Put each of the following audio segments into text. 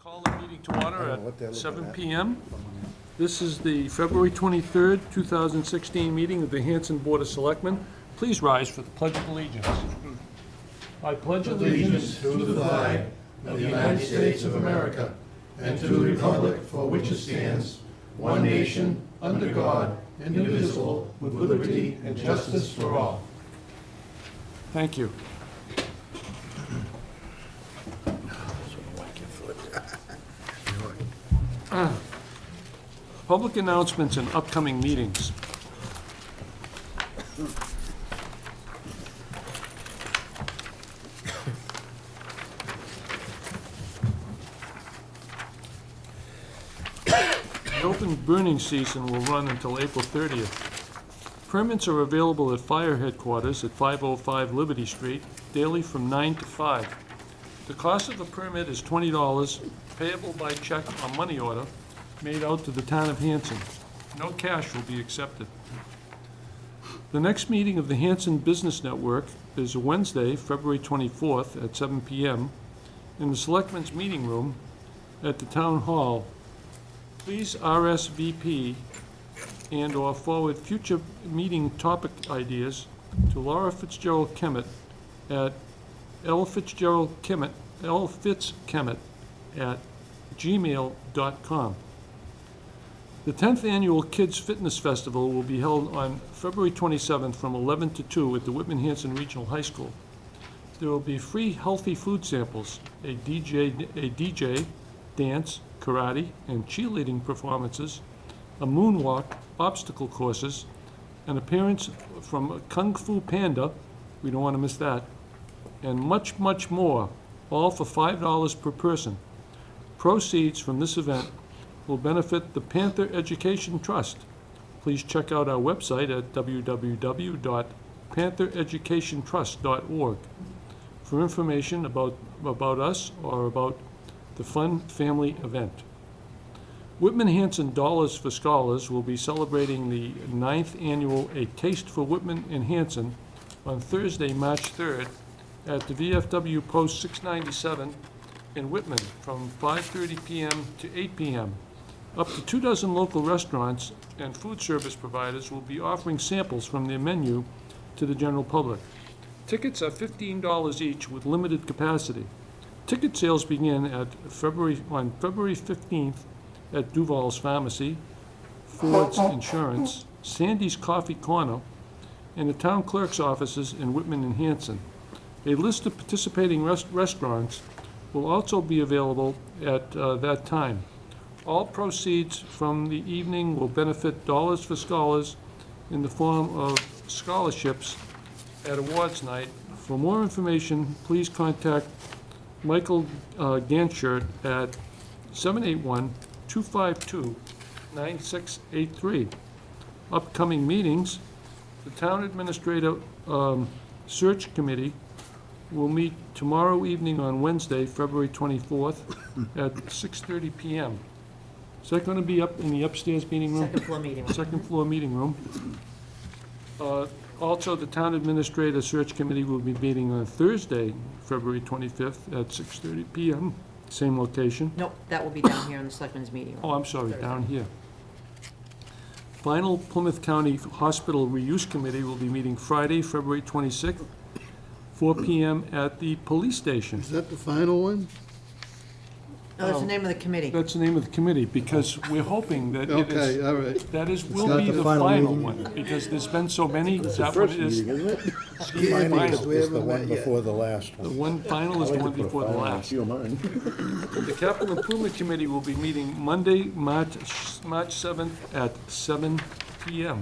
Call the meeting to order know what they're at looking 7 at. PM. This is the February 23rd, 2016 meeting of the Hanson Board of Selectmen. Please rise for the Pledge of Allegiance. I pledge allegiance to the flag of the United States of America and to the republic for which it stands, one nation, under God, indivisible, with liberty and justice for all. Thank you. Public announcements and upcoming meetings. The open burning season will run until April 30th. Permits are available at Fire Headquarters at 505 Liberty Street, daily from 9 to 5. The cost of the permit is $20, payable by check or money order, made out to the town of Hanson. No cash will be accepted. The next meeting of the Hanson Business Network is Wednesday, February 24th at 7 PM in the Selectmen's Meeting Room at the Town Hall. Please RSVP and/or forward future meeting topic ideas to Laura Fitzgerald Kemet at lfitzkemet@gmail.com. The 10th Annual Kids Fitness Festival will be held on February 27th from 11 to 2 at the Whitman-Hanson Regional High School. There will be free healthy food samples, a DJ, dance, karate, and cheerleading performances, a moonwalk, obstacle courses, an appearance from Kung Fu Panda, we don't want to miss that, and much, much more, all for $5 per person. Proceeds from this event will benefit the Panther Education Trust. Please check out our website at www.panthereducationtrust.org for information about us or about the fun family event. Whitman-Hanson Dollars for Scholars will be celebrating the 9th annual A Taste for Whitman and Hanson on Thursday, March 3rd at the VFW Post 697 in Whitman from 5:30 PM to 8 PM. Up to 24 local restaurants and food service providers will be offering samples from their menu to the general public. Tickets are $15 each with limited capacity. Ticket sales begin on February 15th at Duval's Pharmacy, Ford's Insurance, Sandy's Coffee Corner, and the town clerk's offices in Whitman and Hanson. A list of participating restaurants will also be available at that time. All proceeds from the evening will benefit Dollars for Scholars in the form of scholarships at awards night. For more information, please contact Michael Ganchert at 781-252-9683. Upcoming meetings, the Town Administrator Search Committee will meet tomorrow evening on Wednesday, February 24th at 6:30 PM. Is that going to be up in the upstairs meeting room? Second floor meeting room. Second floor meeting room. Also, the Town Administrator Search Committee will be meeting on Thursday, February 25th at 6:30 PM, same location. Nope, that will be down here in the Selectmen's meeting room. Oh, I'm sorry, down here. Final Plymouth County Hospital Reuse Committee will be meeting Friday, February 26th, 4 PM at the police station. Is that the final one? No, that's the name of the committee. That's the name of the committee, because we're hoping that it Okay, is, all right. that will not be the the final final meeting. one, because there's been so many, that one is, isn't it? final. We Is the haven't one met yet. before the last The one. one final is the one before the last. You mine. The Capital Improvement Committee will be meeting Monday, March 7th at 7 PM.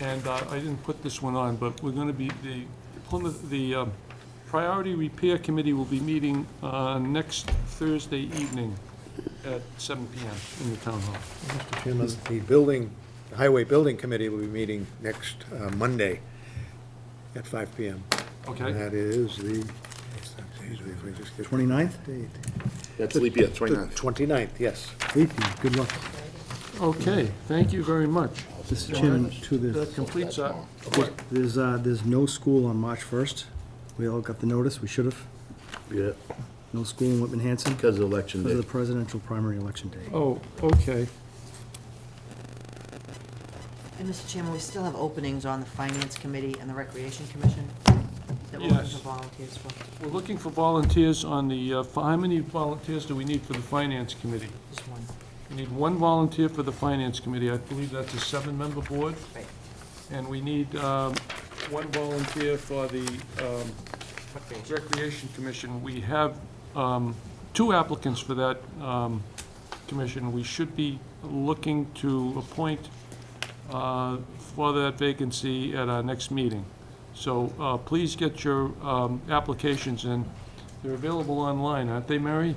And I didn't put this one on, but we're going to be, the Priority Repair Committee will be meeting next Thursday evening at 7 PM in the Town Hall. Mr. Chairman, the Highway Building Committee will be meeting next Monday at 5 PM. Okay? And that is the 29th? That's leap year, 29th. 29th, yes. Good luck. Okay, thank you very much. Mr. Chairman, to That this, completes our, there's no school on March 1st. We all got the notice, we should have. Yeah. No school in Whitman Hanson Because of election because day. of the presidential primary election day. Oh, okay. And Mr. Chairman, we still have openings on the Finance Committee and the Recreation Commission that we're looking Yes. for volunteers for. We're looking for volunteers on the, how many volunteers do we need for the Finance Committee? Just one. We need one volunteer for the Finance Committee. I believe that's a 7-member board. Right. And we need one volunteer for the Recreation. Recreation Commission. We have 2 applicants for that commission. We should be looking to appoint for that vacancy at our next meeting. So please get your applications in. They're available online, aren't they, Mary?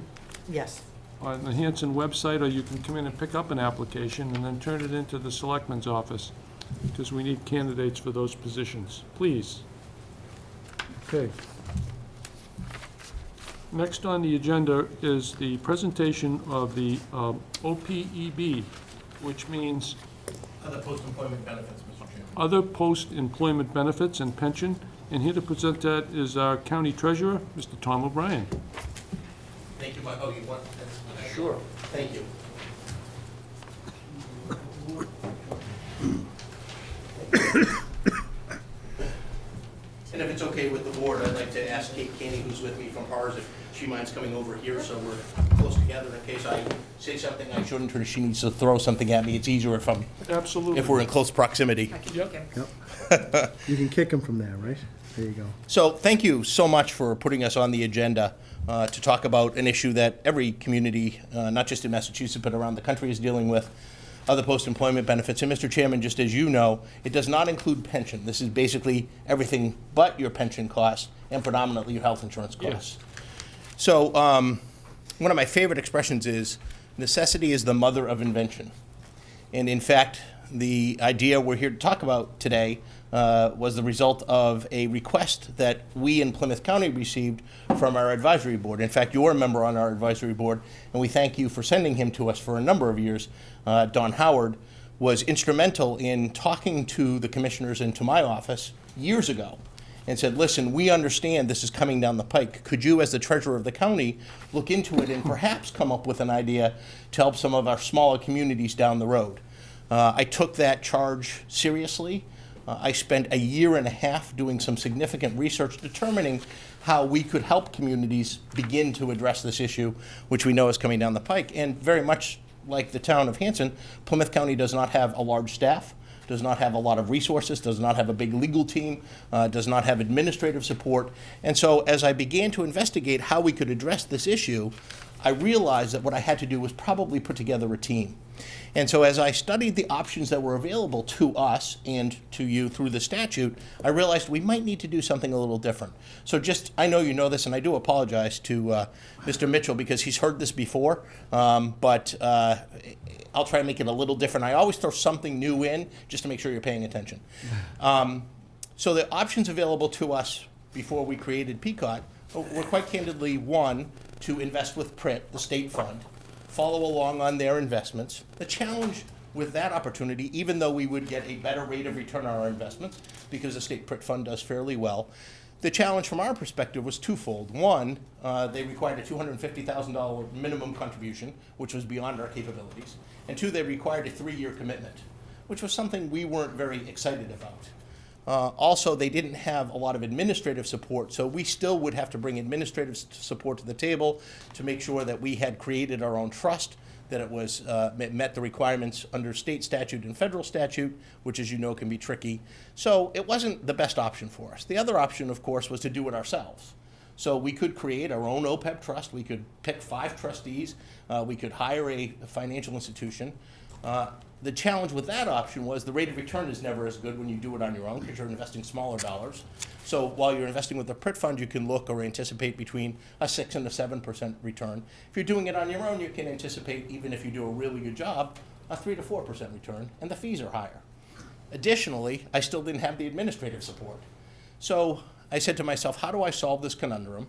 Yes. On the Hanson website, or you can come in and pick up an application and then turn it into the Selectmen's office, because we need candidates for those positions. Please. Okay. Next on the agenda is the presentation of the OPEB, which means Other post-employment benefits, Mr. Chairman. other post-employment benefits and pension. And here to present that is our county treasurer, Mr. Tom O'Brien. Thank you, oh, you want? Sure. Thank you. And if it's okay with the board, I'd like to ask Kate Caney, who's with me from HARS, if she minds coming over here so we're close together in case I say something I shouldn't or she needs to throw something at me. It's easier Absolutely. if we're in close proximity. Yep. You can kick him from there, right? There you go. So thank you so much for putting us on the agenda to talk about an issue that every community, not just in Massachusetts, but around the country is dealing with, other post-employment benefits. And Mr. Chairman, just as you know, it does not include pension. This is basically everything but your pension costs and predominantly your health insurance costs. So one of my favorite expressions is, necessity is the mother of invention. And in fact, the idea we're here to talk about today was the result of a request that we in Plymouth County received from our advisory board. In fact, you're a member on our advisory board, and we thank you for sending him to us for a number of years. Don Howard was instrumental in talking to the commissioners and to my office years ago and said, listen, we understand this is coming down the pike. Could you, as the treasurer of the county, look into it and perhaps come up with an idea to help some of our smaller communities down the road? I took that charge seriously. I spent a year and a half doing some significant research determining how we could help communities begin to address this issue, which we know is coming down the pike. And very much like the town of Hanson, Plymouth County does not have a large staff, does not have a lot of resources, does not have a big legal team, does not have administrative support. And so as I began to investigate how we could address this issue, I realized that what I had to do was probably put together a team. And so as I studied the options that were available to us and to you through the statute, I realized we might need to do something a little different. So just, I know you know this, and I do apologize to Mr. Mitchell because he's heard this before, but I'll try to make it a little different. I always throw something new in just to make sure you're paying attention. So the options available to us before we created PCOT were quite candidly, one, to invest with PRIT, the state fund, follow along on their investments. The challenge with that opportunity, even though we would get a better rate of return on our investments, because the state PRIT fund does fairly well, the challenge from our perspective was twofold. One, they required a $250,000 minimum contribution, which was beyond our capabilities. And two, they required a 3-year commitment, which was something we weren't very excited about. Also, they didn't have a lot of administrative support, so we still would have to bring administrative support to the table to make sure that we had created our own trust, that it was met the requirements under state statute and federal statute, which, as you know, can be tricky. So it wasn't the best option for us. The other option, of course, was to do it ourselves. So we could create our own OPEB trust. We could pick 5 trustees. We could hire a financial institution. The challenge with that option was the rate of return is never as good when you do it on your own because you're investing smaller dollars. So while you're investing with a PRIT fund, you can look or anticipate between a 6 and a 7% return. If you're doing it on your own, you can anticipate, even if you do a really good job, a 3 to 4% return, and the fees are higher. Additionally, I still didn't have the administrative support. So I said to myself, how do I solve this conundrum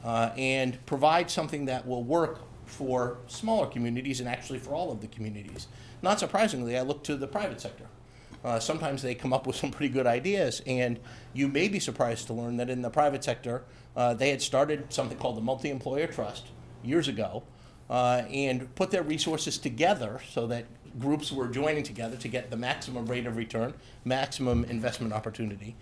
and provide something that will work for smaller communities and actually for all of the communities? Not surprisingly, I looked to the private sector. sometimes they come up with some pretty good ideas, and you may be surprised to learn that in the private sector, they had started something called the Multi-Employer Trust years ago, and put their resources together so that groups were joining together to get the maximum rate of return, maximum investment opportunity.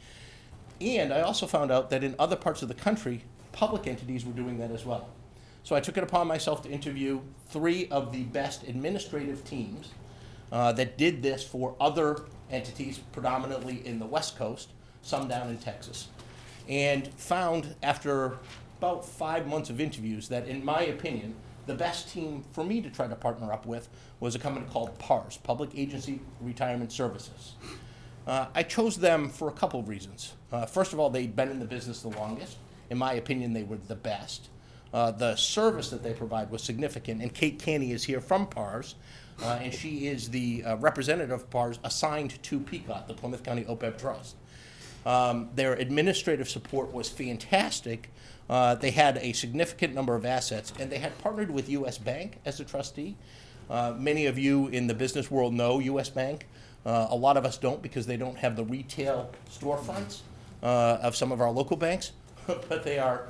And I also found out that in other parts of the country, public entities were doing that as well. So I took it upon myself to interview 3 of the best administrative teams that did this for other entities, predominantly in the West Coast, some down in Texas, and found after about 5 months of interviews that, in my opinion, the best team for me to try to partner up with was a company called PARS, Public Agency Retirement Services. I chose them for a couple of reasons. First of all, they'd been in the business the longest. In my opinion, they were the best. The service that they provide was significant, and Kate Canny is here from PARS, and she is the representative of PARS assigned to PCOT, the Plymouth County OPEB Trust. Their administrative support was fantastic. They had a significant number of assets, and they had partnered with U.S. Bank as a trustee. Many of you in the business world know U.S. Bank. A lot of us don't because they don't have the retail storefronts of some of our local banks, but they are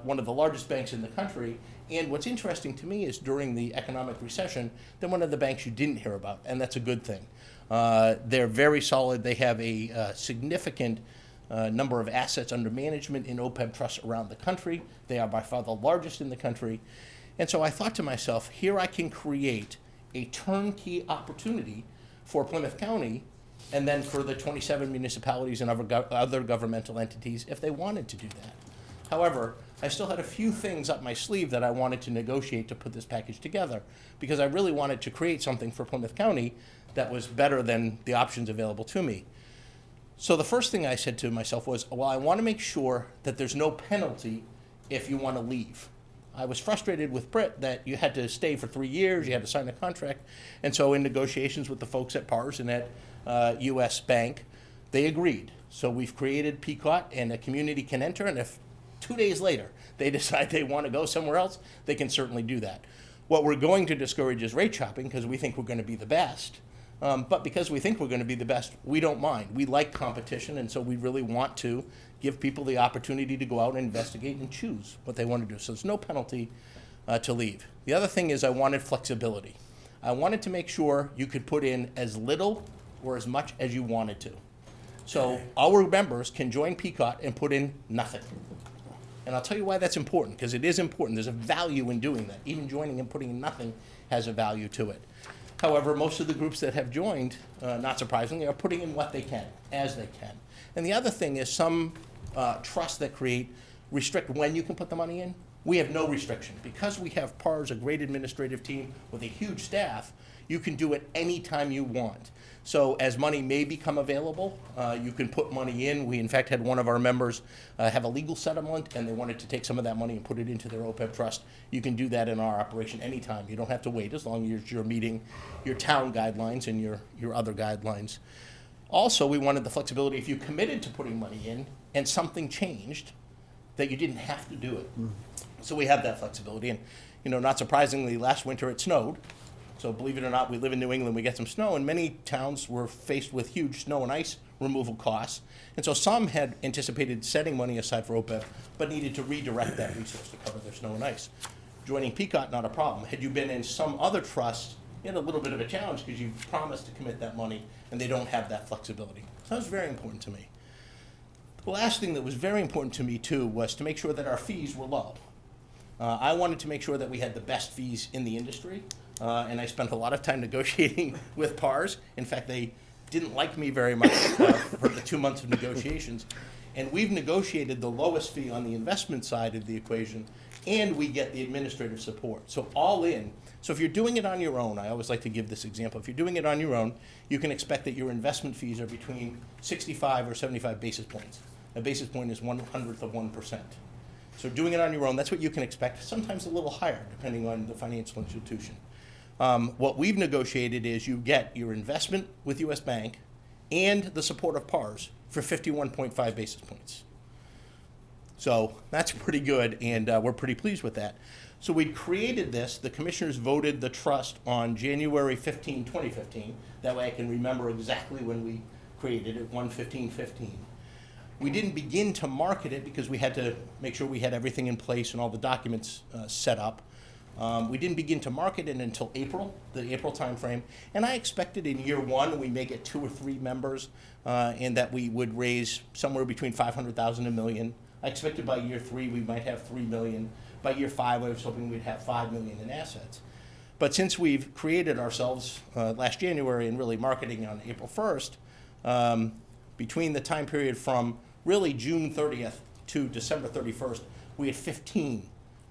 one of the largest banks in the country. And what's interesting to me is during the economic recession, they're one of the banks you didn't hear about, and that's a good thing. They're very solid. They have a significant number of assets under management in OPEB trusts around the country. They are by far the largest in the country. And so I thought to myself, here I can create a turnkey opportunity for Plymouth County and then for the 27 municipalities and other governmental entities if they wanted to do that. However, I still had a few things up my sleeve that I wanted to negotiate to put this package together because I really wanted to create something for Plymouth County that was better than the options available to me. So the first thing I said to myself was, well, I want to make sure that there's no penalty if you want to leave. I was frustrated with Britt that you had to stay for 3 years, you had to sign a contract, and so in negotiations with the folks at PARS and at U.S. Bank, they agreed. So we've created PCOT, and a community can enter, and if 2 days later they decide they want to go somewhere else, they can certainly do that. What we're going to discourage is rate shopping because we think we're going to be the best. But because we think we're going to be the best, we don't mind. We like competition, and so we really want to give people the opportunity to go out and investigate and choose what they want to do. So there's no penalty to leave. The other thing is I wanted flexibility. I wanted to make sure you could put in as little or as much as you wanted to. So our members can join PCOT and put in nothing. And I'll tell you why that's important, because it is important. There's a value in doing that. Even joining and putting in nothing has a value to it. However, most of the groups that have joined, not surprisingly, are putting in what they can, as they can. And the other thing is some trusts that restrict when you can put the money in. We have no restriction. Because we have PARS, a great administrative team with a huge staff, you can do it anytime you want. So as money may become available, you can put money in. We, in fact, had one of our members have a legal settlement, and they wanted to take some of that money and put it into their OPEB trust. You can do that in our operation anytime. You don't have to wait as long as you're meeting your town guidelines and your other guidelines. Also, we wanted the flexibility if you committed to putting money in and something changed, that you didn't have to do it. So we have that flexibility. And, not surprisingly, last winter it snowed. So believe it or not, we live in New England, we get some snow, and many towns were faced with huge snow and ice removal costs. And so some had anticipated setting money aside for OPEB, but needed to redirect that resource to cover their snow and ice. Joining PCOT, not a problem. Had you been in some other trust, you had a little bit of a challenge because you promised to commit that money, and they don't have that flexibility. That was very important to me. The last thing that was very important to me, too, was to make sure that our fees were low. I wanted to make sure that we had the best fees in the industry. And I spent a lot of time negotiating with PARS. In fact, they didn't like me very much for the 2 months of negotiations. And we've negotiated the lowest fee on the investment side of the equation, and we get the administrative support. So all in. So if you're doing it on your own, I always like to give this example. If you're doing it on your own, you can expect that your investment fees are between 65 or 75 basis points. A basis point is 1/100th of 1%. So doing it on your own, that's what you can expect, sometimes a little higher, depending on the financial institution. What we've negotiated is you get your investment with U.S. Bank and the support of PARS for 51.5 basis points. So that's pretty good, and we're pretty pleased with that. So we created this, the commissioners voted the trust on January 15, 2015. That way I can remember exactly when we created it, 1/15/15. We didn't begin to market it because we had to make sure we had everything in place and all the documents set up. We didn't begin to market it until April, the April timeframe. And I expected in year one, we may get 2 or 3 members, and that we would raise somewhere between 500,000 and $1 million. I expected by year 3, we might have 3 million. By year 5, I was hoping we'd have 5 million in assets. But since we've created ourselves last January and really marketing on April 1st, between the time period from really June 30th to December 31st, we had 15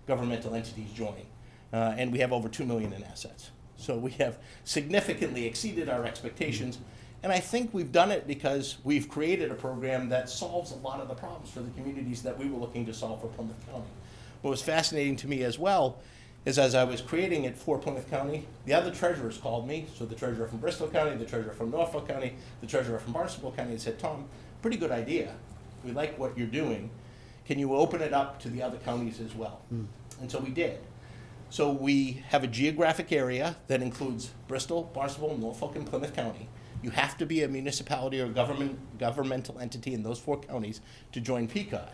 governmental entities join. And we have over 2 million in assets. So we have significantly exceeded our expectations. And I think we've done it because we've created a program that solves a lot of the problems for the communities that we were looking to solve for Plymouth County. What was fascinating to me as well is as I was creating it for Plymouth County, the other treasurers called me. So the treasurer from Bristol County, the treasurer from Norfolk County, the treasurer from Barnstable County, and said, Tom, pretty good idea. We like what you're doing. Can you open it up to the other counties as well? And so we did. So we have a geographic area that includes Bristol, Barnstable, Norfolk, and Plymouth County. You have to be a municipality or governmental entity in those 4 counties to join PCOT.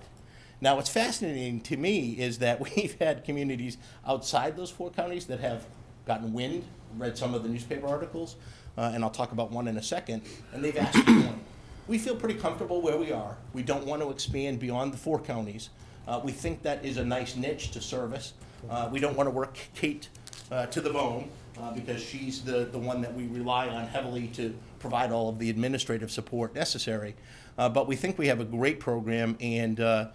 Now, what's fascinating to me is that we've had communities outside those 4 counties that have gotten wind, read some of the newspaper articles, and I'll talk about one in a second, and they've asked to join. We feel pretty comfortable where we are. We don't want to expand beyond the 4 counties. We think that is a nice niche to service. We don't want to work Kate to the bone because she's the one that we rely on heavily to provide all of the administrative support necessary. But we think we have a great program, and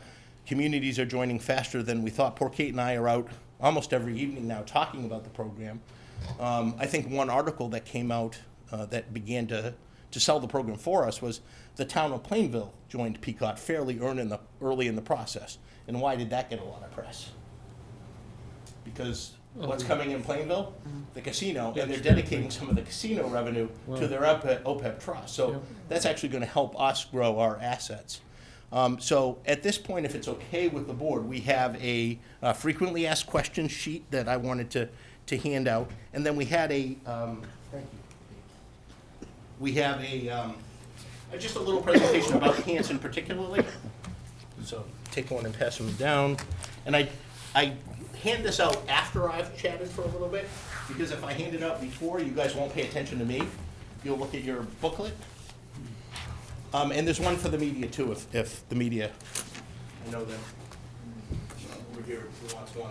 communities are joining faster than we thought. Poor Kate and I are out almost every evening now talking about the program. I think one article that came out that began to sell the program for us was the town of Plainville joined PCOT fairly early in the process. And why did that get a lot of press? Because what's coming in Plainville? The casino, and they're dedicating some of the casino revenue to their OPEB trust. So that's actually going to help us grow our assets. So at this point, if it's okay with the board, we have a frequently asked questions sheet that I wanted to hand out. And then we had a, thank you. We have just a little presentation about Hanson particularly. So take one and pass them down. And I hand this out after I've chatted for a little bit, because if I hand it out before, you guys won't pay attention to me. You'll look at your booklet. And there's one for the media too, if the media, I know that over here who wants one.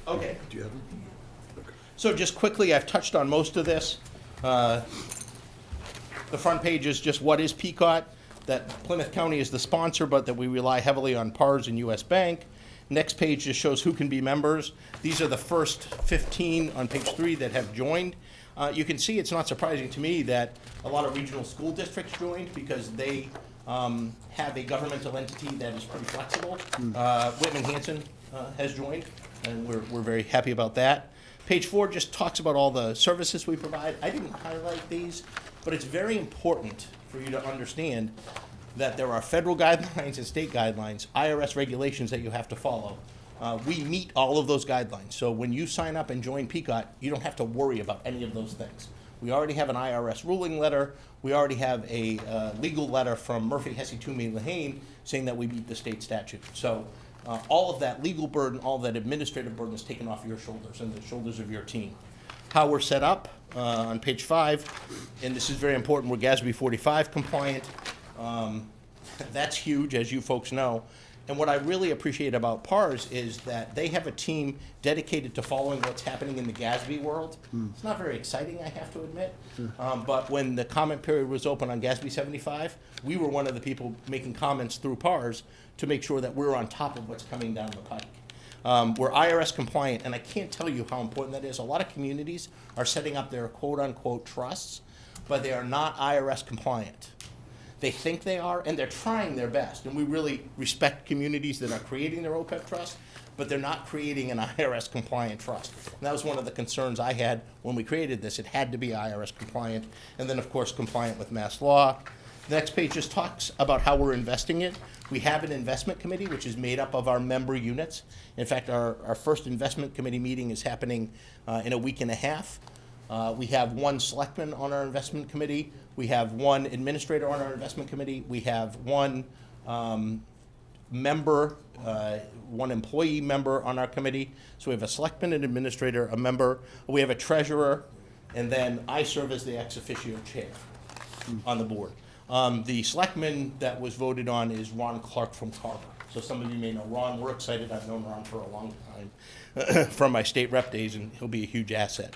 Okay. Do you have them? So just quickly, I've touched on most of this. The front page is just what is PCOT, that Plymouth County is the sponsor, but that we rely heavily on PARS and US Bank. Next page just shows who can be members. These are the first 15 on page 3 that have joined. You can see it's not surprising to me that a lot of regional school districts joined because they have a governmental entity that is pretty flexible. Whitman Hanson has joined, and we're very happy about that. Page 4 just talks about all the services we provide. I didn't highlight these, but it's very important for you to understand that there are federal guidelines and state guidelines, IRS regulations that you have to follow. We meet all of those guidelines. So when you sign up and join PCOT, you don't have to worry about any of those things. We already have an IRS ruling letter. We already have a legal letter from Murphy, Hesse, Toomey, and Lehane saying that we meet the state statute. So all of that legal burden, all of that administrative burden is taken off your shoulders and the shoulders of your team. How we're set up on page 5, and this is very important, we're GASB 45 compliant. That's huge, as you folks know. And what I really appreciate about PARS is that they have a team dedicated to following what's happening in the GASB world. It's not very exciting, I have to admit. But when the comment period was open on GASB 75, we were one of the people making comments through PARS to make sure that we're on top of what's coming down the pike. We're IRS compliant, and I can't tell you how important that is. A lot of communities are setting up their quote-unquote trusts, but they are not IRS compliant. They think they are, and they're trying their best. And we really respect communities that are creating their OPEB trust, but they're not creating an IRS compliant trust. And that was one of the concerns I had when we created this. It had to be IRS compliant, and then of course compliant with mass law. The next page just talks about how we're investing it. We have an investment committee, which is made up of our member units. In fact, our first investment committee meeting is happening in a week and a half. We have one selectman on our investment committee. We have one administrator on our investment committee. We have one member, one employee member on our committee. So we have a selectman, an administrator, a member. We have a treasurer, and then I serve as the ex officio chair on the board. The selectman that was voted on is Ron Clark from Carver. So some of you may know Ron. We're excited. I've known Ron for a long time from my state rep days, and he'll be a huge asset.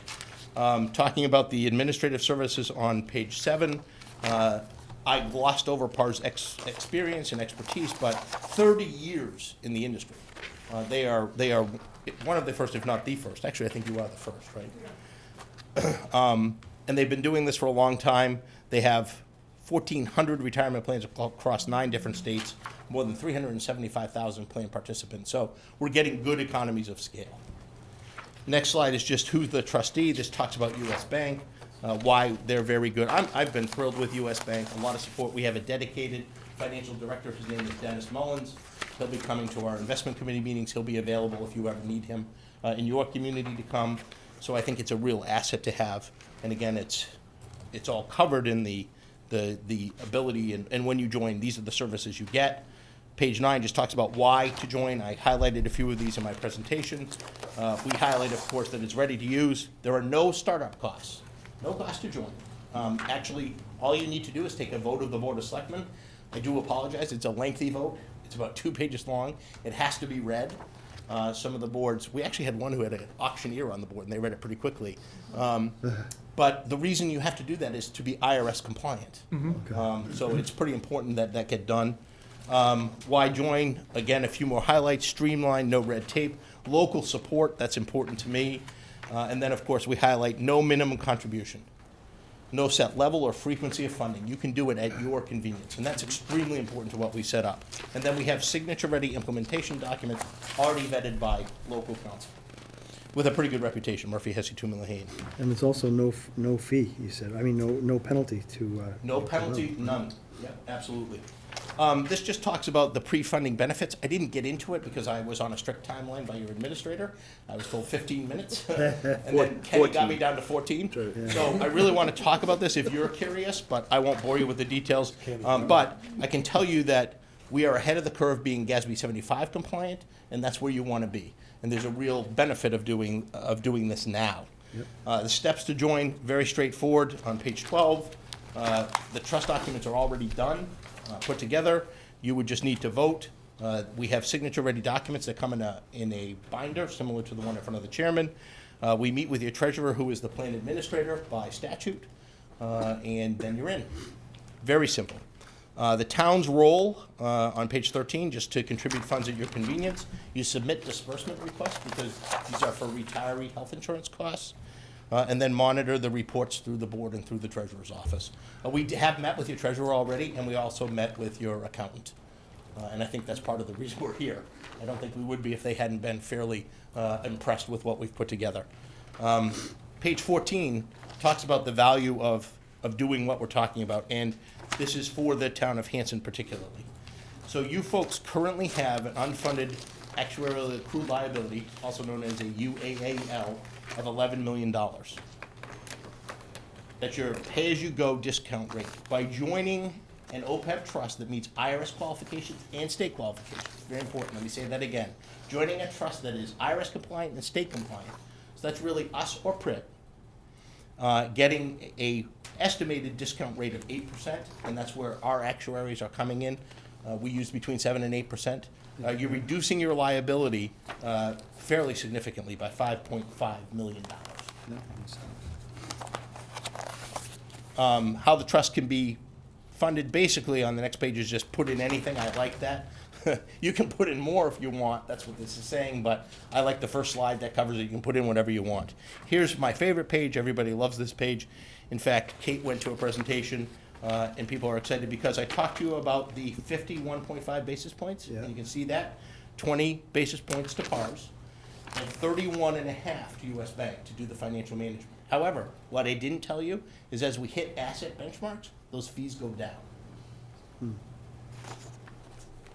Talking about the administrative services on page 7, I glossed over Par's experience and expertise, but 30 years in the industry. They are one of the first, if not the first. Actually, I think you are the first, right? And they've been doing this for a long time. They have 1,400 retirement plans across 9 different states, more than 375,000 plan participants. So we're getting good economies of scale. Next slide is just who's the trustee. This talks about U.S. Bank, why they're very good. I've been thrilled with U.S. Bank, a lot of support. We have a dedicated financial director. His name is Dennis Mullins. He'll be coming to our investment committee meetings. He'll be available if you ever need him in your community to come. So I think it's a real asset to have. And again, it's all covered in the ability, and when you join, these are the services you get. Page 9 just talks about why to join. I highlighted a few of these in my presentation. We highlight, of course, that it's ready to use. There are no startup costs, no cost to join. Actually, all you need to do is take a vote of the Board of Selectmen. I do apologize, it's a lengthy vote. It's about 2 pages long. It has to be read. Some of the boards, we actually had one who had an auctioneer on the board, and they read it pretty quickly. But the reason you have to do that is to be IRS compliant. So it's pretty important that that get done. Why join? Again, a few more highlights. Streamline, no red tape. Local support, that's important to me. And then, of course, we highlight no minimum contribution. No set level or frequency of funding. You can do it at your convenience, and that's extremely important to what we set up. And then we have signature-ready implementation documents already vetted by local counsel with a pretty good reputation, Murphy, Hesse, Toomey, Lehane. And there's also no fee, you said, I mean, no penalty to. No penalty, none. Yep, absolutely. This just talks about the pre-funding benefits. I didn't get into it because I was on a strict timeline by your administrator. I was told 15 minutes, and then Kenny got me down to 14. So I really want to talk about this if you're curious, but I won't bore you with the details. But I can tell you that we are ahead of the curve being GASB 75 compliant, and that's where you want to be. And there's a real benefit of doing this now. The steps to join, very straightforward on page 12. The trust documents are already done, put together. You would just need to vote. We have signature-ready documents that come in a binder, similar to the one in front of the chairman. We meet with your treasurer, who is the plan administrator by statute, and then you're in. Very simple. The town's role on page 13, just to contribute funds at your convenience. You submit disbursement requests because these are for retiree health insurance costs. And then monitor the reports through the board and through the treasurer's office. We have met with your treasurer already, and we also met with your accountant. And I think that's part of the reason we're here. I don't think we would be if they hadn't been fairly impressed with what we've put together. Page 14 talks about the value of doing what we're talking about, and this is for the town of Hanson particularly. So you folks currently have an unfunded actuarially accrued liability, also known as a UAAL, of $11 million. That's your pay-as-you-go discount rate. By joining an OPEB trust that meets IRS qualifications and state qualifications, very important, let me say that again. Joining a trust that is IRS compliant and state compliant, so that's really us or PRIT, getting a estimated discount rate of 8%, and that's where our actuaries are coming in. We use between 7 and 8%. You're reducing your liability fairly significantly by $5.5 million. How the trust can be funded, basically, on the next page is just put in anything. I like that. You can put in more if you want. That's what this is saying, but I like the first slide that covers it. You can put in whatever you want. Here's my favorite page. Everybody loves this page. In fact, Kate went to a presentation, and people are excited because I talked to you about the 51.5 basis points. Yeah. And you can see that. 20 basis points to PARS, and 31.5 to U.S. Bank to do the financial management. However, what I didn't tell you is as we hit asset benchmarks, those fees go down.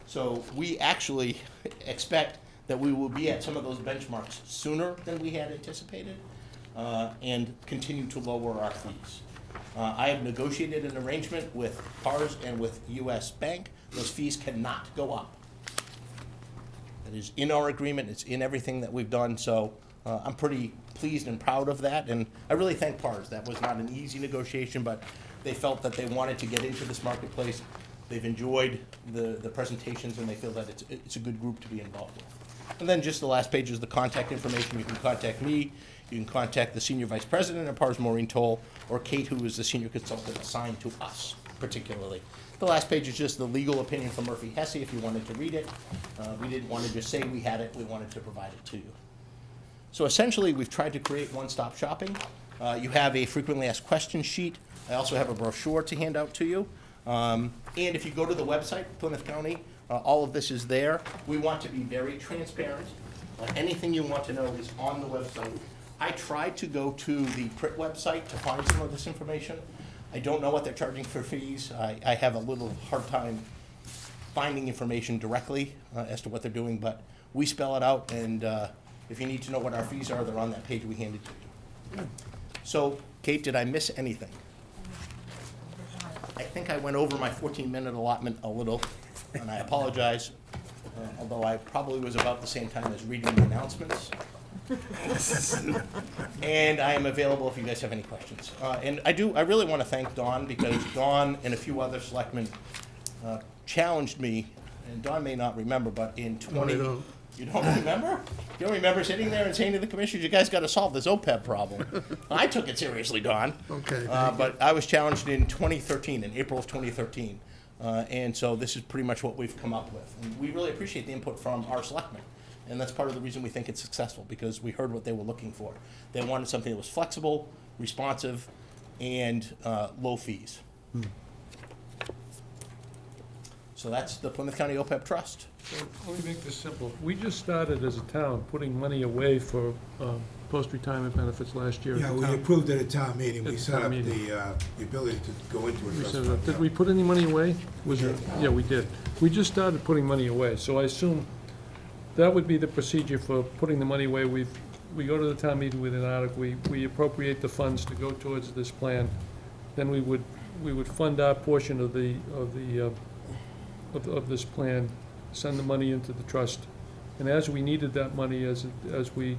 So we actually expect that we will be at some of those benchmarks sooner than we had anticipated, and continue to lower our fees. I have negotiated an arrangement with PARS and with US Bank. Those fees cannot go up. It is in our agreement, it's in everything that we've done, so I'm pretty pleased and proud of that, and I really thank PARS. That was not an easy negotiation, but they felt that they wanted to get into this marketplace. They've enjoyed the presentations, and they feel that it's a good group to be involved with. And then just the last page is the contact information. You can contact me, you can contact the Senior Vice President of PARS, Maureen Toll, or Kate, who is the Senior Consultant assigned to us particularly. The last page is just the legal opinion from Murphy Hesse, if you wanted to read it. We didn't want to just say we had it, we wanted to provide it to you. So essentially, we've tried to create one-stop shopping. You have a frequently asked questions sheet. I also have a brochure to hand out to you. And if you go to the website, Plymouth County, all of this is there. We want to be very transparent. Anything you want to know is on the website. I tried to go to the PRIT website to find some of this information. I don't know what they're charging for fees. I have a little hard time finding information directly as to what they're doing, but we spell it out, and if you need to know what our fees are, they're on that page we handed to you. So, Kate, did I miss anything? I think I went over my 14-minute allotment a little, and I apologize, although I probably was about the same time as reading the announcements. And I am available if you guys have any questions. And I really want to thank Dawn, because Dawn and a few other selectmen challenged me, and Dawn may not remember, but in 20... I don't. You don't remember? You don't remember sitting there and saying to the commissioners, you guys got to solve this OPEB problem? I took it seriously, Dawn. Okay. But I was challenged in 2013, in April of 2013. And so this is pretty much what we've come up with. And we really appreciate the input from our selectmen. And that's part of the reason we think it's successful, because we heard what they were looking for. They wanted something that was flexible, responsive, and low fees. So that's the Plymouth County OPEB Trust. So let me make this simple. We just started as a town putting money away for post-retirement benefits last year. Yeah, at the we town. approved it at town meeting. At We the set town up meeting. the ability to go into a We trust set it fund. up. Did we put any money away? Was it? Yeah, we did. We just started putting money away, so I assume that would be the procedure for putting the money away. We go to the town meeting with an article, we appropriate the funds to go towards this plan. Then we would fund our portion of this plan, send the money into the trust. And as we needed that money, as we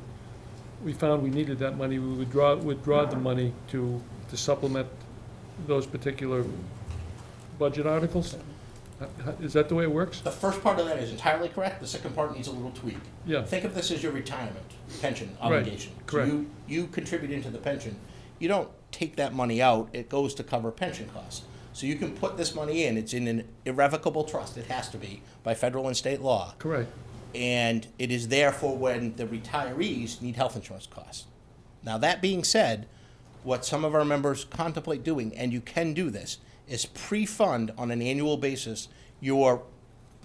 found we needed that money, we would withdraw the money to supplement those particular budget articles? Is that the way it works? The first part of that is entirely correct. The second part needs a little tweak. Yeah. Think of this as your retirement pension Right, obligation. correct. So you contribute into the pension. You don't take that money out. It goes to cover pension costs. So you can put this money in. It's in an irrevocable trust. It has to be by federal and state law. Correct. And it is there for when the retirees need health insurance costs. Now, that being said, what some of our members contemplate doing, and you can do this, is pre-fund on an annual basis your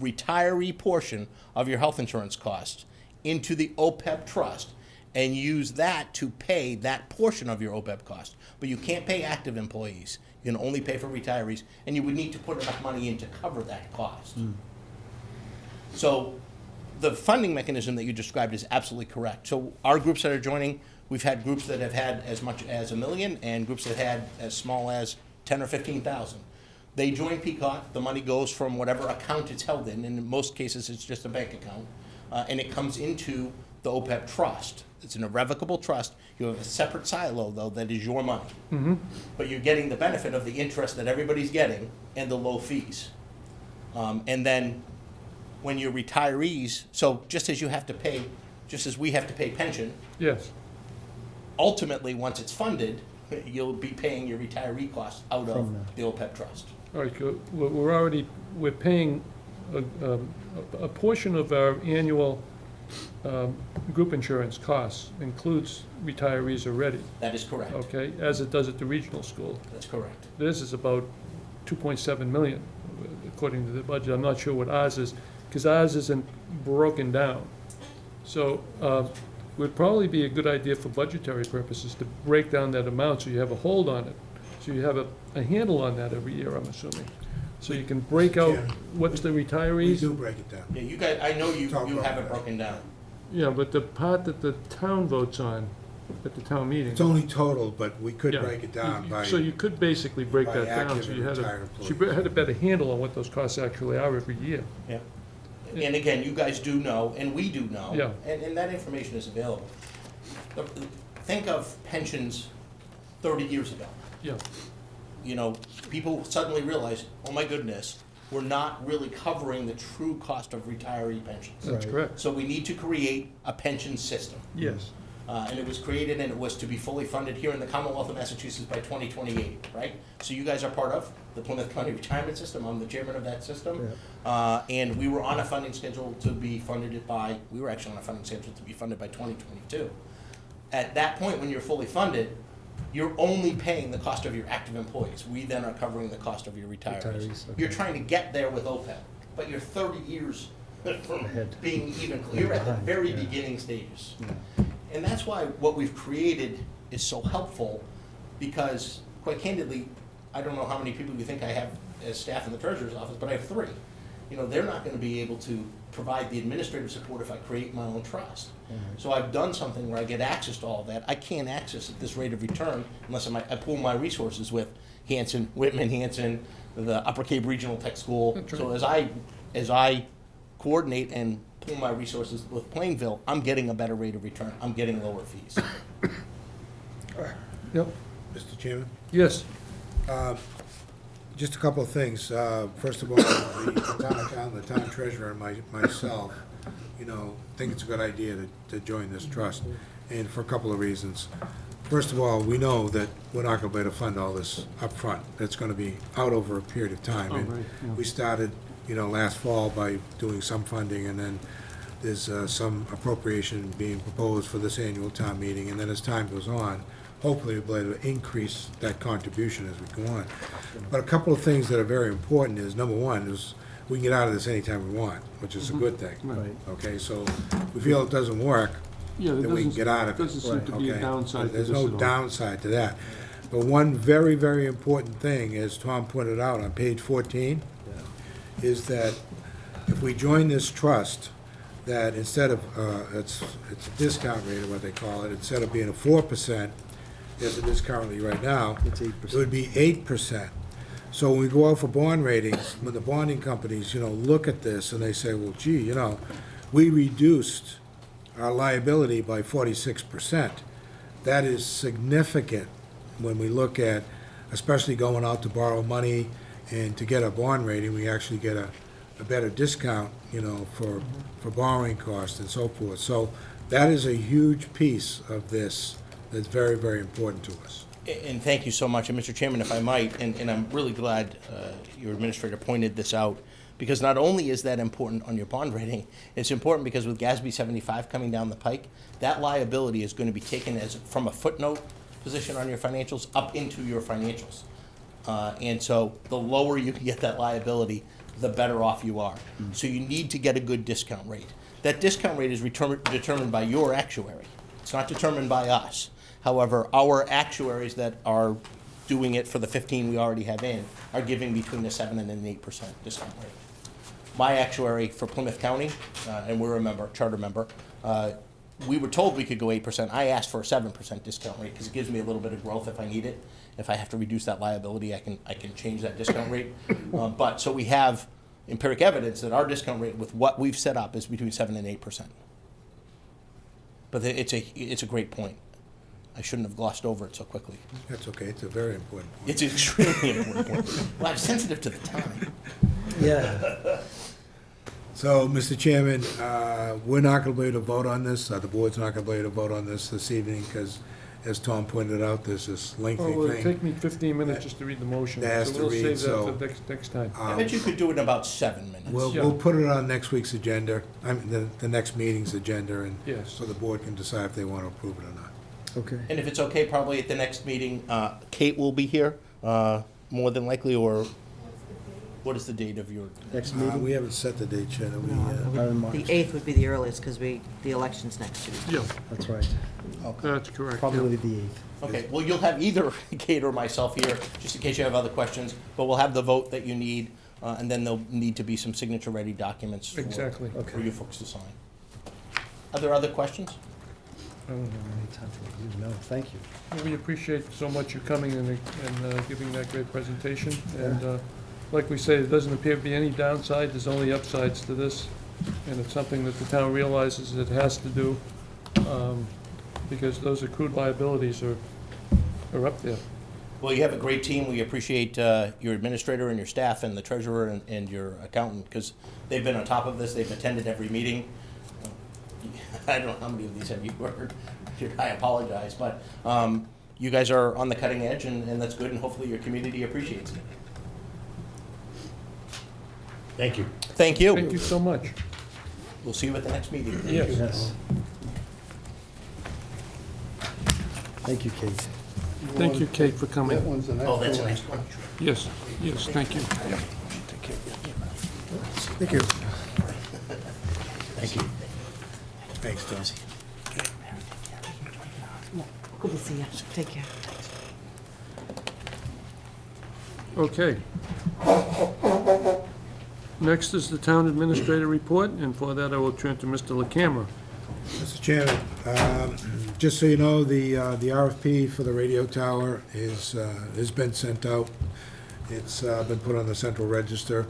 retiree portion of your health insurance costs into the OPEB trust, and use that to pay that portion of your OPEB cost. But you can't pay active employees. You can only pay for retirees, and you would need to put enough money in to cover that cost. So the funding mechanism that you described is absolutely correct. So our groups that are joining, we've had groups that have had as much as $1 million, and groups that had as small as 10 or 15,000. They join Peacock, the money goes from whatever account it's held in most cases it's just a bank account, and it comes into the OPEB trust. It's an irrevocable trust. You have a separate silo, though, that is your money. But you're getting the benefit of the interest that everybody's getting and the low fees. And then when you're retirees, so just as you have to pay, just as we have to pay pension, Yes. ultimately, once it's funded, you'll be paying your retiree costs out of the OPEB trust. All right, good. We're paying a portion of our annual group insurance costs includes retirees already, That is correct. okay, as it does at the regional school. That's correct. This is about 2.7 million, according to the budget. I'm not sure what ours is, because ours isn't broken down. So, would probably be a good idea for budgetary purposes to break down that amount so you have a hold on it. So you have a handle on that every year, I'm assuming. So you can break out Chairman. what's the We retirees. do break it down. Yeah, you guys, I know you Talk about have it that. broken down. Yeah, but the part that the town votes on at the town meeting. It's only total, but we could Yeah. break it down by, So you could basically break by that down, active so and you had retired a, employees. had a better handle on what those costs actually are every year. Yeah. And again, you guys do know, and we do know. Yeah. And that information is available. Think of pensions 30 years ago. Yeah, You know, people suddenly realize, oh my goodness, we're not really covering the true cost of retiree pensions. that's Right. correct. So we need to create a pension system. Yes, And it was created and it was to be fully funded here in the Commonwealth of Massachusetts by 2028, right? So you guys are part of the Plymouth County Retirement System. I'm the chairman of that system. And we were on a funding schedule to be funded by, we were actually on a funding schedule to be funded by 2022. At that point, when you're fully funded, you're only paying the cost of your active employees. We then are covering the cost of your retirees. Retirees, okay. You're trying to get there with OPEB, but you're 30 years from Ahead. being even, you're at the Behind, very yeah. beginning stages. And that's why what we've created is so helpful, because quite candidly, I don't know how many people you think I have as staff in the treasurer's office, but I have 3. You know, they're not gonna be able to provide the administrative support if I create my own trust. So I've done something where I get access to all that. I can't access at this rate of return unless I pool my resources with Hanson, Whitman, Hanson, the Upper Cape Regional Tech School. That's So as I coordinate and pool my resources with Plainville, I'm getting a better rate of return. I'm getting lower fees. yep, Mr. Chairman. yes, Just a couple of things. First of all, the town treasurer and myself, you know, think it's a good idea to join this trust, and for a couple of reasons. First of all, we know that we're not gonna be able to fund all this upfront. That's gonna be out over a period of time. Oh, And right, yeah. we started, you know, last fall by doing some funding, and then there's some appropriation being proposed for this annual town meeting, and then as time goes on, hopefully we'll be able to increase that contribution as we go on. But a couple of things that are very important is, number one, is we can get out of this anytime we want, which is a good thing. right. Okay, so if we feel it doesn't work, Yeah, there then we can doesn't, get out of it. doesn't seem to be a Okay? downside to There's this no at all. downside to that. But one very, very important thing, as Tom pointed out on page 14, is that if we join this trust, that instead of, it's a discount rate, or what they call it, instead of being a 4%, as it is currently right now, It's it 8%. would be 8%. So when we go out for bond ratings, when the bonding companies, you know, look at this and they say, well, gee, you know, we reduced our liability by 46%. That is significant when we look at, especially going out to borrow money and to get a bond rating, we actually get a better discount, you know, for borrowing costs and so forth. So that is a huge piece of this that's very, very important to us. And thank you so much. And Mr. Chairman, if I might, and I'm really glad your administrator pointed this out, because not only is that important on your bond rating, it's important because with GASB 75 coming down the pike, that liability is going to be taken as from a footnote position on your financials up into your financials. And so the lower you can get that liability, the better off you are. So you need to get a good discount rate. That discount rate is determined by your actuary. It's not determined by us. However, our actuaries that are doing it for the 15 we already have in are giving between a 7 and an 8% discount rate. My actuary for Plymouth County, and we're a member, charter member, we were told we could go 8%. I asked for a 7% discount rate because it gives me a little bit of growth if I need it. If I have to reduce that liability, I can change that discount rate. But so we have empiric evidence that our discount rate with what we've set up is between 7 and 8%. But it's a great point. I shouldn't have glossed over it so quickly. That's okay, it's a very important point. It's an extremely important point. Well, I'm sensitive to the time. Yeah, So, Mr. Chairman, we're not going to be able to vote on this, the board's not going to be able to vote on this evening, because, as Tom pointed out, there's this lengthy Oh, well, it'll thing. take me 15 minutes just to read the motion, That has so to we'll read, save that so- for next time. I bet you could do it in about 7 minutes. We'll put it on next week's agenda, I mean, the next meeting's agenda, and Yes. so the board can decide if they want to approve it or not. okay. And if it's okay, probably at the next meeting, Kate will be here, more than likely, or what is the date of your? Next We meeting, haven't set the date yet, have we? in March. The 8th would be the earliest, because the election's next Tuesday. Yeah, That's right. that's correct. yeah. Probably the 8th. Okay, well, you'll have either Kate or myself here, just in case you have other questions, but we'll have the vote that you need. and then there'll need to be some signature-ready documents Exactly. for you folks to sign. Are there other questions? I don't have any time to review, no, thank you. Well, we appreciate so much you coming and giving that great presentation. And like we say, there doesn't appear to be any downside, there's only upsides to this. And it's something that the town realizes it has to do, because those accrued liabilities are up there. Well, you have a great team. We appreciate your administrator and your staff and the treasurer and your accountant, because they've been on top of this. They've attended every meeting. I don't know how many of these have you heard. I apologize, but you guys are on the cutting edge, and that's good, and hopefully your community appreciates it. Thank you. Thank you. Thank you so much. We'll see you at the next meeting. Yes. Yes. Thank you, Kate. Thank you, Kate, for That coming. one's the next Oh, that's a one. nice one. Yes, yes, thank you. Thank you. Thank you. Thanks, Tom. Good to see you. Take care. Okay. Next is the town administrator report, and for that I will turn to Mr. LaCamera. Mr. Chairman, just so you know, the RFP for the radio tower has been sent out. It's been put on the central register,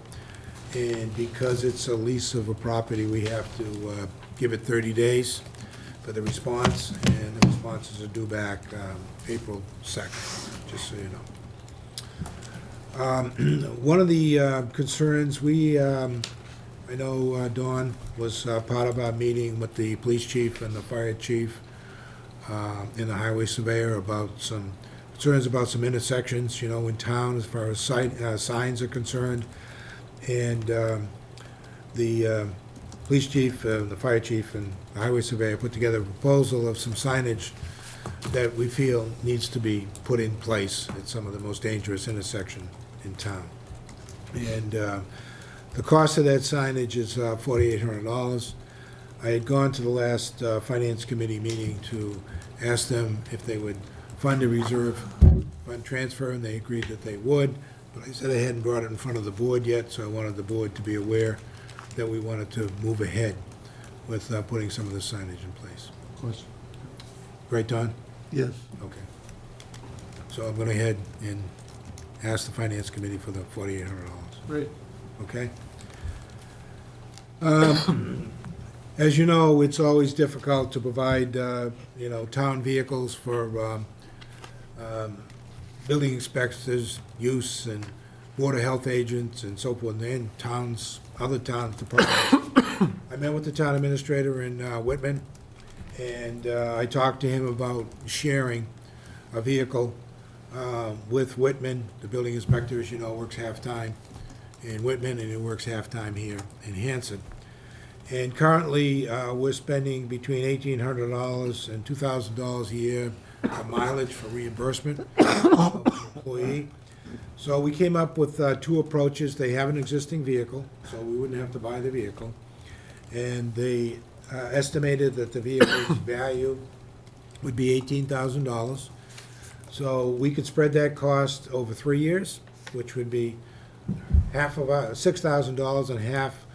and because it's a lease of a property, we have to give it 30 days for the response, and the responses are due back April 2nd, just so you know. One of the concerns, I know Dawn was part of our meeting with the police chief and the fire chief and the highway surveyor about some concerns about some intersections, in town as far as signs are concerned. And the police chief, the fire chief, and the highway surveyor put together a proposal of some signage that we feel needs to be put in place at some of the most dangerous intersections in town. And the cost of that signage is $4,800. I had gone to the last Finance Committee meeting to ask them if they would fund a reserve fund transfer, and they agreed that they would. But I said I hadn't brought it in front of the board yet, so I wanted the board to be aware that we wanted to move ahead with putting some of the signage in place. Of course. Right, Don? Yes. Okay. So I'm going to head and ask the Finance Committee for the $4,800. Great. Okay? As you know, it's always difficult to provide, town vehicles for building inspectors' use and Board of Health agents and so forth, and other towns departments. I met with the town administrator in Whitman, and I talked to him about sharing a vehicle with Whitman. The building inspector, as you know, works half-time in Whitman, and he works half-time here in Hanson. And currently, we're spending between $1,800 and $2,000 a year of mileage for reimbursement of the employee. So we came up with two approaches. They have an existing vehicle, so we wouldn't have to buy the vehicle. And they estimated that the vehicle's value would be $18,000. So we could spread that cost over 3 years, which would be half of our $6,000, and half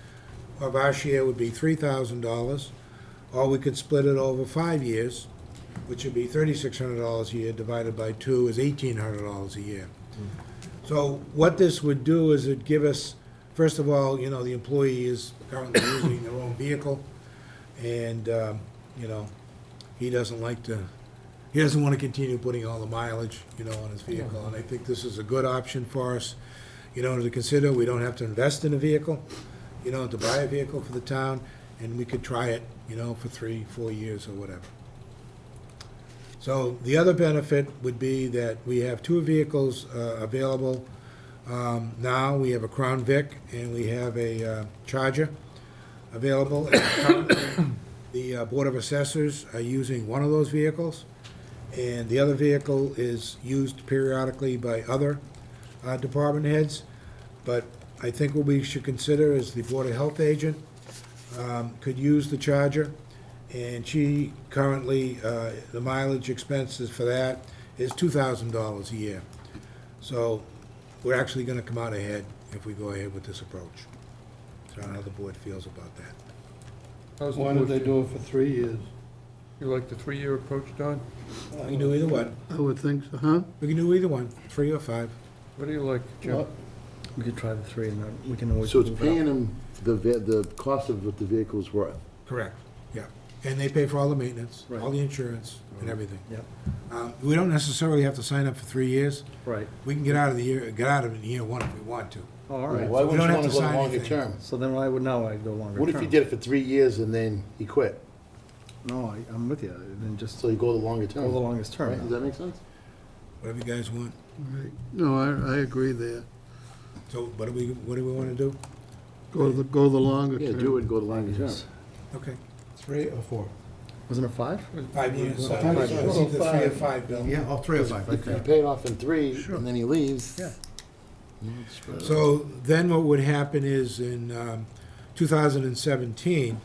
of our share would be $3,000. Or we could split it over 5 years, which would be $3,600 a year, divided by 2 is $1,800 a year. So what this would do is it'd give us, first of all, the employee is currently using their own vehicle, and, he doesn't want to continue putting all the mileage, on his vehicle. And I think this is a good option for us, to consider. We don't have to invest in a vehicle, to buy a vehicle for the town, and we could try it, for 3-4 years or whatever. So the other benefit would be that we have two vehicles available now. We have a Crown Vic and we have a Charger available. And currently, the Board of Assessors are using one of those vehicles, and the other vehicle is used periodically by other department heads. But I think what we should consider is the Board of Health agent could use the Charger. And she currently, the mileage expenses for that is $2,000 a year. So we're actually going to come out ahead, if we go ahead with this approach. So I don't know how the board feels about that. How's the Why don't board they feel? do it for 3 years? You like the 3-year approach, Don? We can do either one. I would think so, huh? We can do either one, 3 or 5. What do you like, Jim? What? We could try the 3 and then we can always So it's move it up. paying them the cost of what the vehicle's worth. Correct, yeah. And they pay for all the maintenance, all Right. the insurance, and everything. Yep, We don't necessarily have to sign up for 3 years. right. We can get out of it in year 1 if we want to. Oh, all Why right. We wouldn't don't you have wanna to go sign longer anything. term? So then I would know I'd go longer What if you term. did it for 3 years and then you quit? No, I'm with you, and then just So you go the longer go term? the longest Right, term. does that make sense? Whatever you guys want. Right. No, I agree there. So what do we want to do? Go the longer Yeah, term. do it, go the longer term. Yes. Okay. 3 or 4? Wasn't it 5? 5 years. Well, It's 5 either years. 3 or 5, Bill. Yeah, all 3 or 5, If you pay it off in 3 Sure. and then he leaves. Yeah. you know, it's spread out. So then what would happen is in 2017,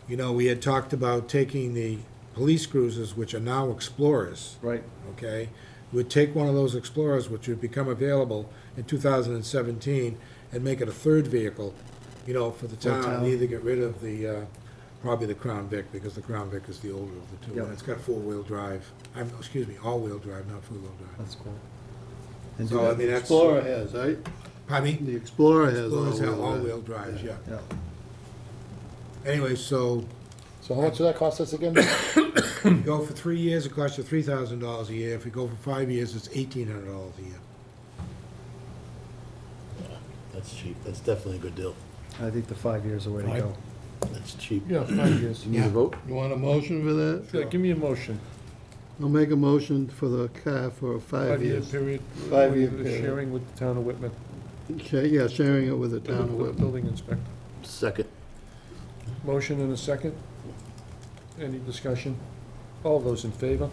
you know, we had talked about taking the police cruisers, which are now Explorers, Right, okay? We'd take one of those Explorers, which would become available in 2017, and make it a third vehicle, you know, for the town, and town. either get rid of the, probably the Crown Vic, because the Crown Vic is the older of the two. Yep. And it's got 4-wheel drive, excuse me, all-wheel drive, not 4-wheel drive. that's cool. And do So, I that- mean, that's. Explorer has, right? Pardon me? The Explorer has Explorers have all-wheel drive. all-wheel drives, yeah. Yeah, Anyway, so So how much does that cost us again? if you go for 3 years, it costs you $3,000 a year. If you go for 5 years, it's $1,800 a year. That's cheap. That's definitely a good deal. I think the 5 years are the way to go. That's cheap. Yeah, 5 years. You need a vote? You want a motion for that? Yeah, give me a motion. I'll make a motion for the car for 5 5-year years. period. 5-year with the period. Sharing with the town of Whitman. Yeah, sharing it with the town of With the Whitman. building inspector. Second. Motion and a second. Any discussion? All those in favor?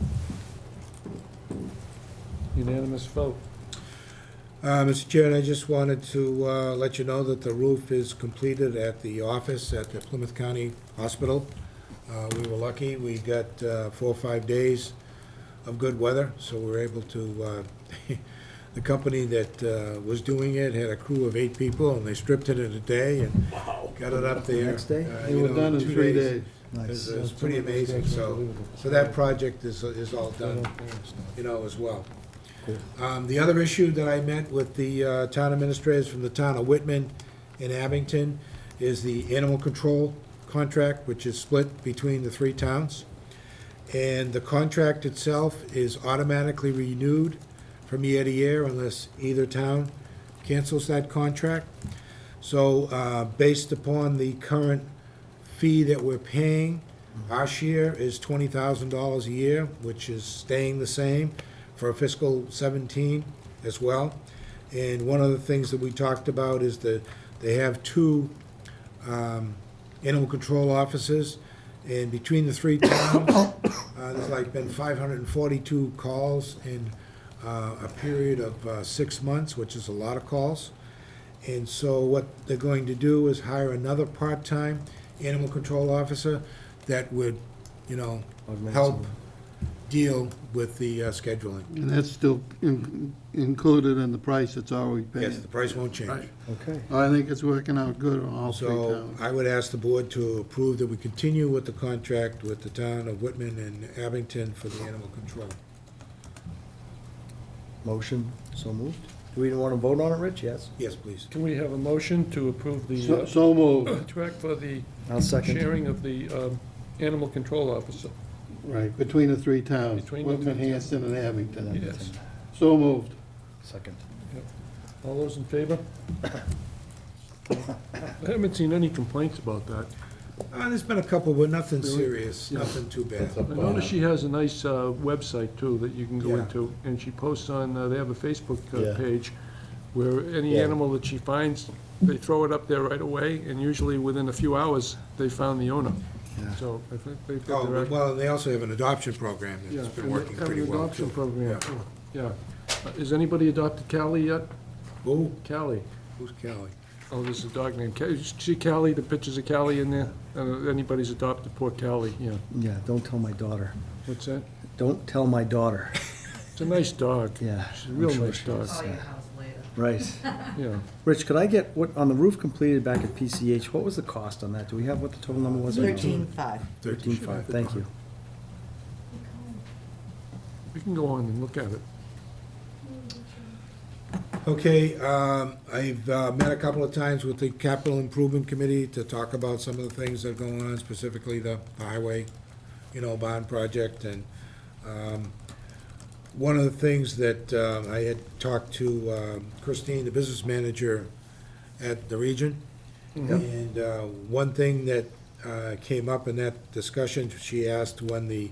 Unanimous vote. Mr. Chairman, I just wanted to let you know that the roof is completed at the office at the Plymouth County Hospital. We were lucky. We got 4 or 5 days of good weather, so we were able to, the company that was doing it had a crew of 8 people, and they stripped it in a day and got it up there. Next day? They were done in 3 days. Nice. It was pretty amazing, so that project is all done, you know, as well. The other issue that I met with the town administrators from the town of Whitman and Abington is the animal control contract, which is split between the 3 towns. And the contract itself is automatically renewed from year to year unless either town cancels that contract. So, based upon the current fee that we're paying, our share is $20,000 a year, which is staying the same for fiscal 17 as well. And one of the things that we talked about is that they have 2 animal control officers, and between the 3 towns, there's like been 542 calls in a period of 6 months, which is a lot of calls. And so what they're going to do is hire another part-time animal control officer that would, you know, Augment help some- deal with the scheduling. And that's still included in the price that's already paid. Yes, the price won't change. Right. Okay, I think it's working out good on all 3 So towns. I would ask the board to approve that we continue with the contract with the town of Whitman and Abington for the animal control. motion, so moved. Do we want to vote on it, Rich? Yes? Yes, please. Can we have a motion to approve the So moved, contract for the I'll second. sharing of the animal control officer? right, between the 3 towns, Between the Whitman, 3 Hanson, and Abington. Yes. So moved. Second. All those in favor? I haven't seen any complaints about that. There's been a couple, but nothing Really? serious, Yeah. nothing too bad. I noticed she has a nice website, too, that you can go Yeah. into, and she posts on, they have a Facebook Yeah. page, where any Yeah. animal that she finds, they throw it up there right away, and usually within a few hours, they found the owner. Yeah. So I think they've got Oh, their act. well, they also have an adoption program Yeah, that's been and working they have pretty an well, adoption too. program, Yeah. yeah. Has anybody adopted Callie yet? Who? Callie. Who's Kelly? Oh, there's a dog named Callie. See Callie, the pictures of Callie in there? Anybody's adopted poor Callie, yeah. Yeah, don't tell my daughter. What's that? Don't tell my daughter. It's a nice dog. Yeah. She's a I'm real sure nice she dog. is, Call your yeah. house later. Right. Yeah. Rich, could I get, what, on the roof completed back at PCH, what was the cost on that? Do we have what the total number was? 13.5. 13.5, thank you. We can go on and look at it. Okay, I've met a couple of times with the Capital Improvement Committee to talk about some of the things that are going on, specifically the highway, bond project. And one of the things that I had talked to Christine, the business manager at the region, and one thing that came up in that discussion, she asked when the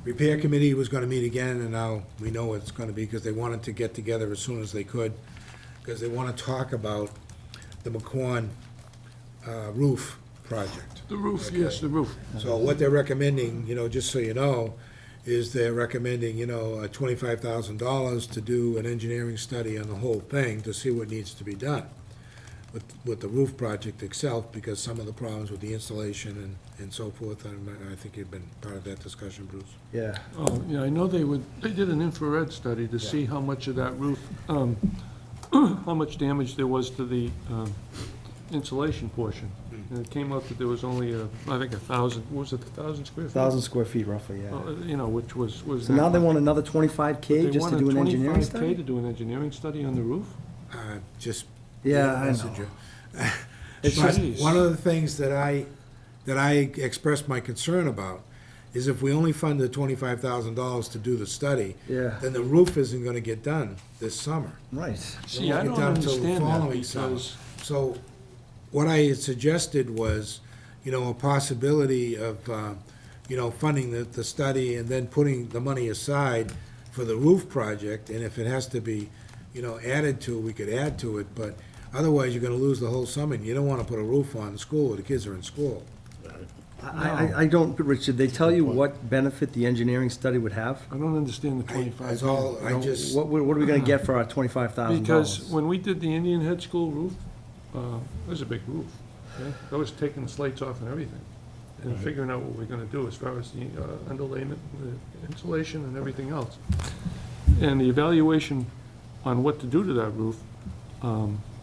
repair committee was gonna meet again, and now we know it's gonna be, because they wanted to get together as soon as they could, because they wanna talk about the McQuon roof project. The roof, yes, the roof. So what they're recommending, just so you know, is they're recommending, $25,000 to do an engineering study on the whole thing to see what needs to be done with the roof project itself, because some of the problems with the installation and so forth, and I think you've been part of that discussion, Bruce. Yeah. Oh, yeah, I know they did an infrared study to see how much of that roof, how much damage there was to the insulation portion. And it came out that there was only, I think 1,000, what was it, 1,000 square feet? 1,000 square feet roughly, yeah. Which was. So now they want another 25K just to do an engineering They want a 25K study? to do an engineering study on the roof? Just. Yeah, I message know. you. It's But just- one of the things that I expressed my concern about is if we only funded $25,000 to do the study, Yeah. then the roof isn't gonna get done this summer. Right. See, I won't don't get done till the understand that following summer. because, So what I had suggested was, a possibility of, funding the study and then putting the money aside for the roof project, and if it has to be, added to, we could add to it, but otherwise you're gonna lose the whole summer, and you don't wanna put a roof on the school where the kids are in school. I don't, Rich, did they tell you what benefit the engineering study would have? I don't understand the 25K. That's all, I just, What are we gonna get for our $25,000? Because when we did the Indian Head School roof, it was a big roof. Okay? That was taking the slates off and everything, and figuring out what we're gonna do as far as the underlayment, the insulation and everything else. And the evaluation on what to do to that roof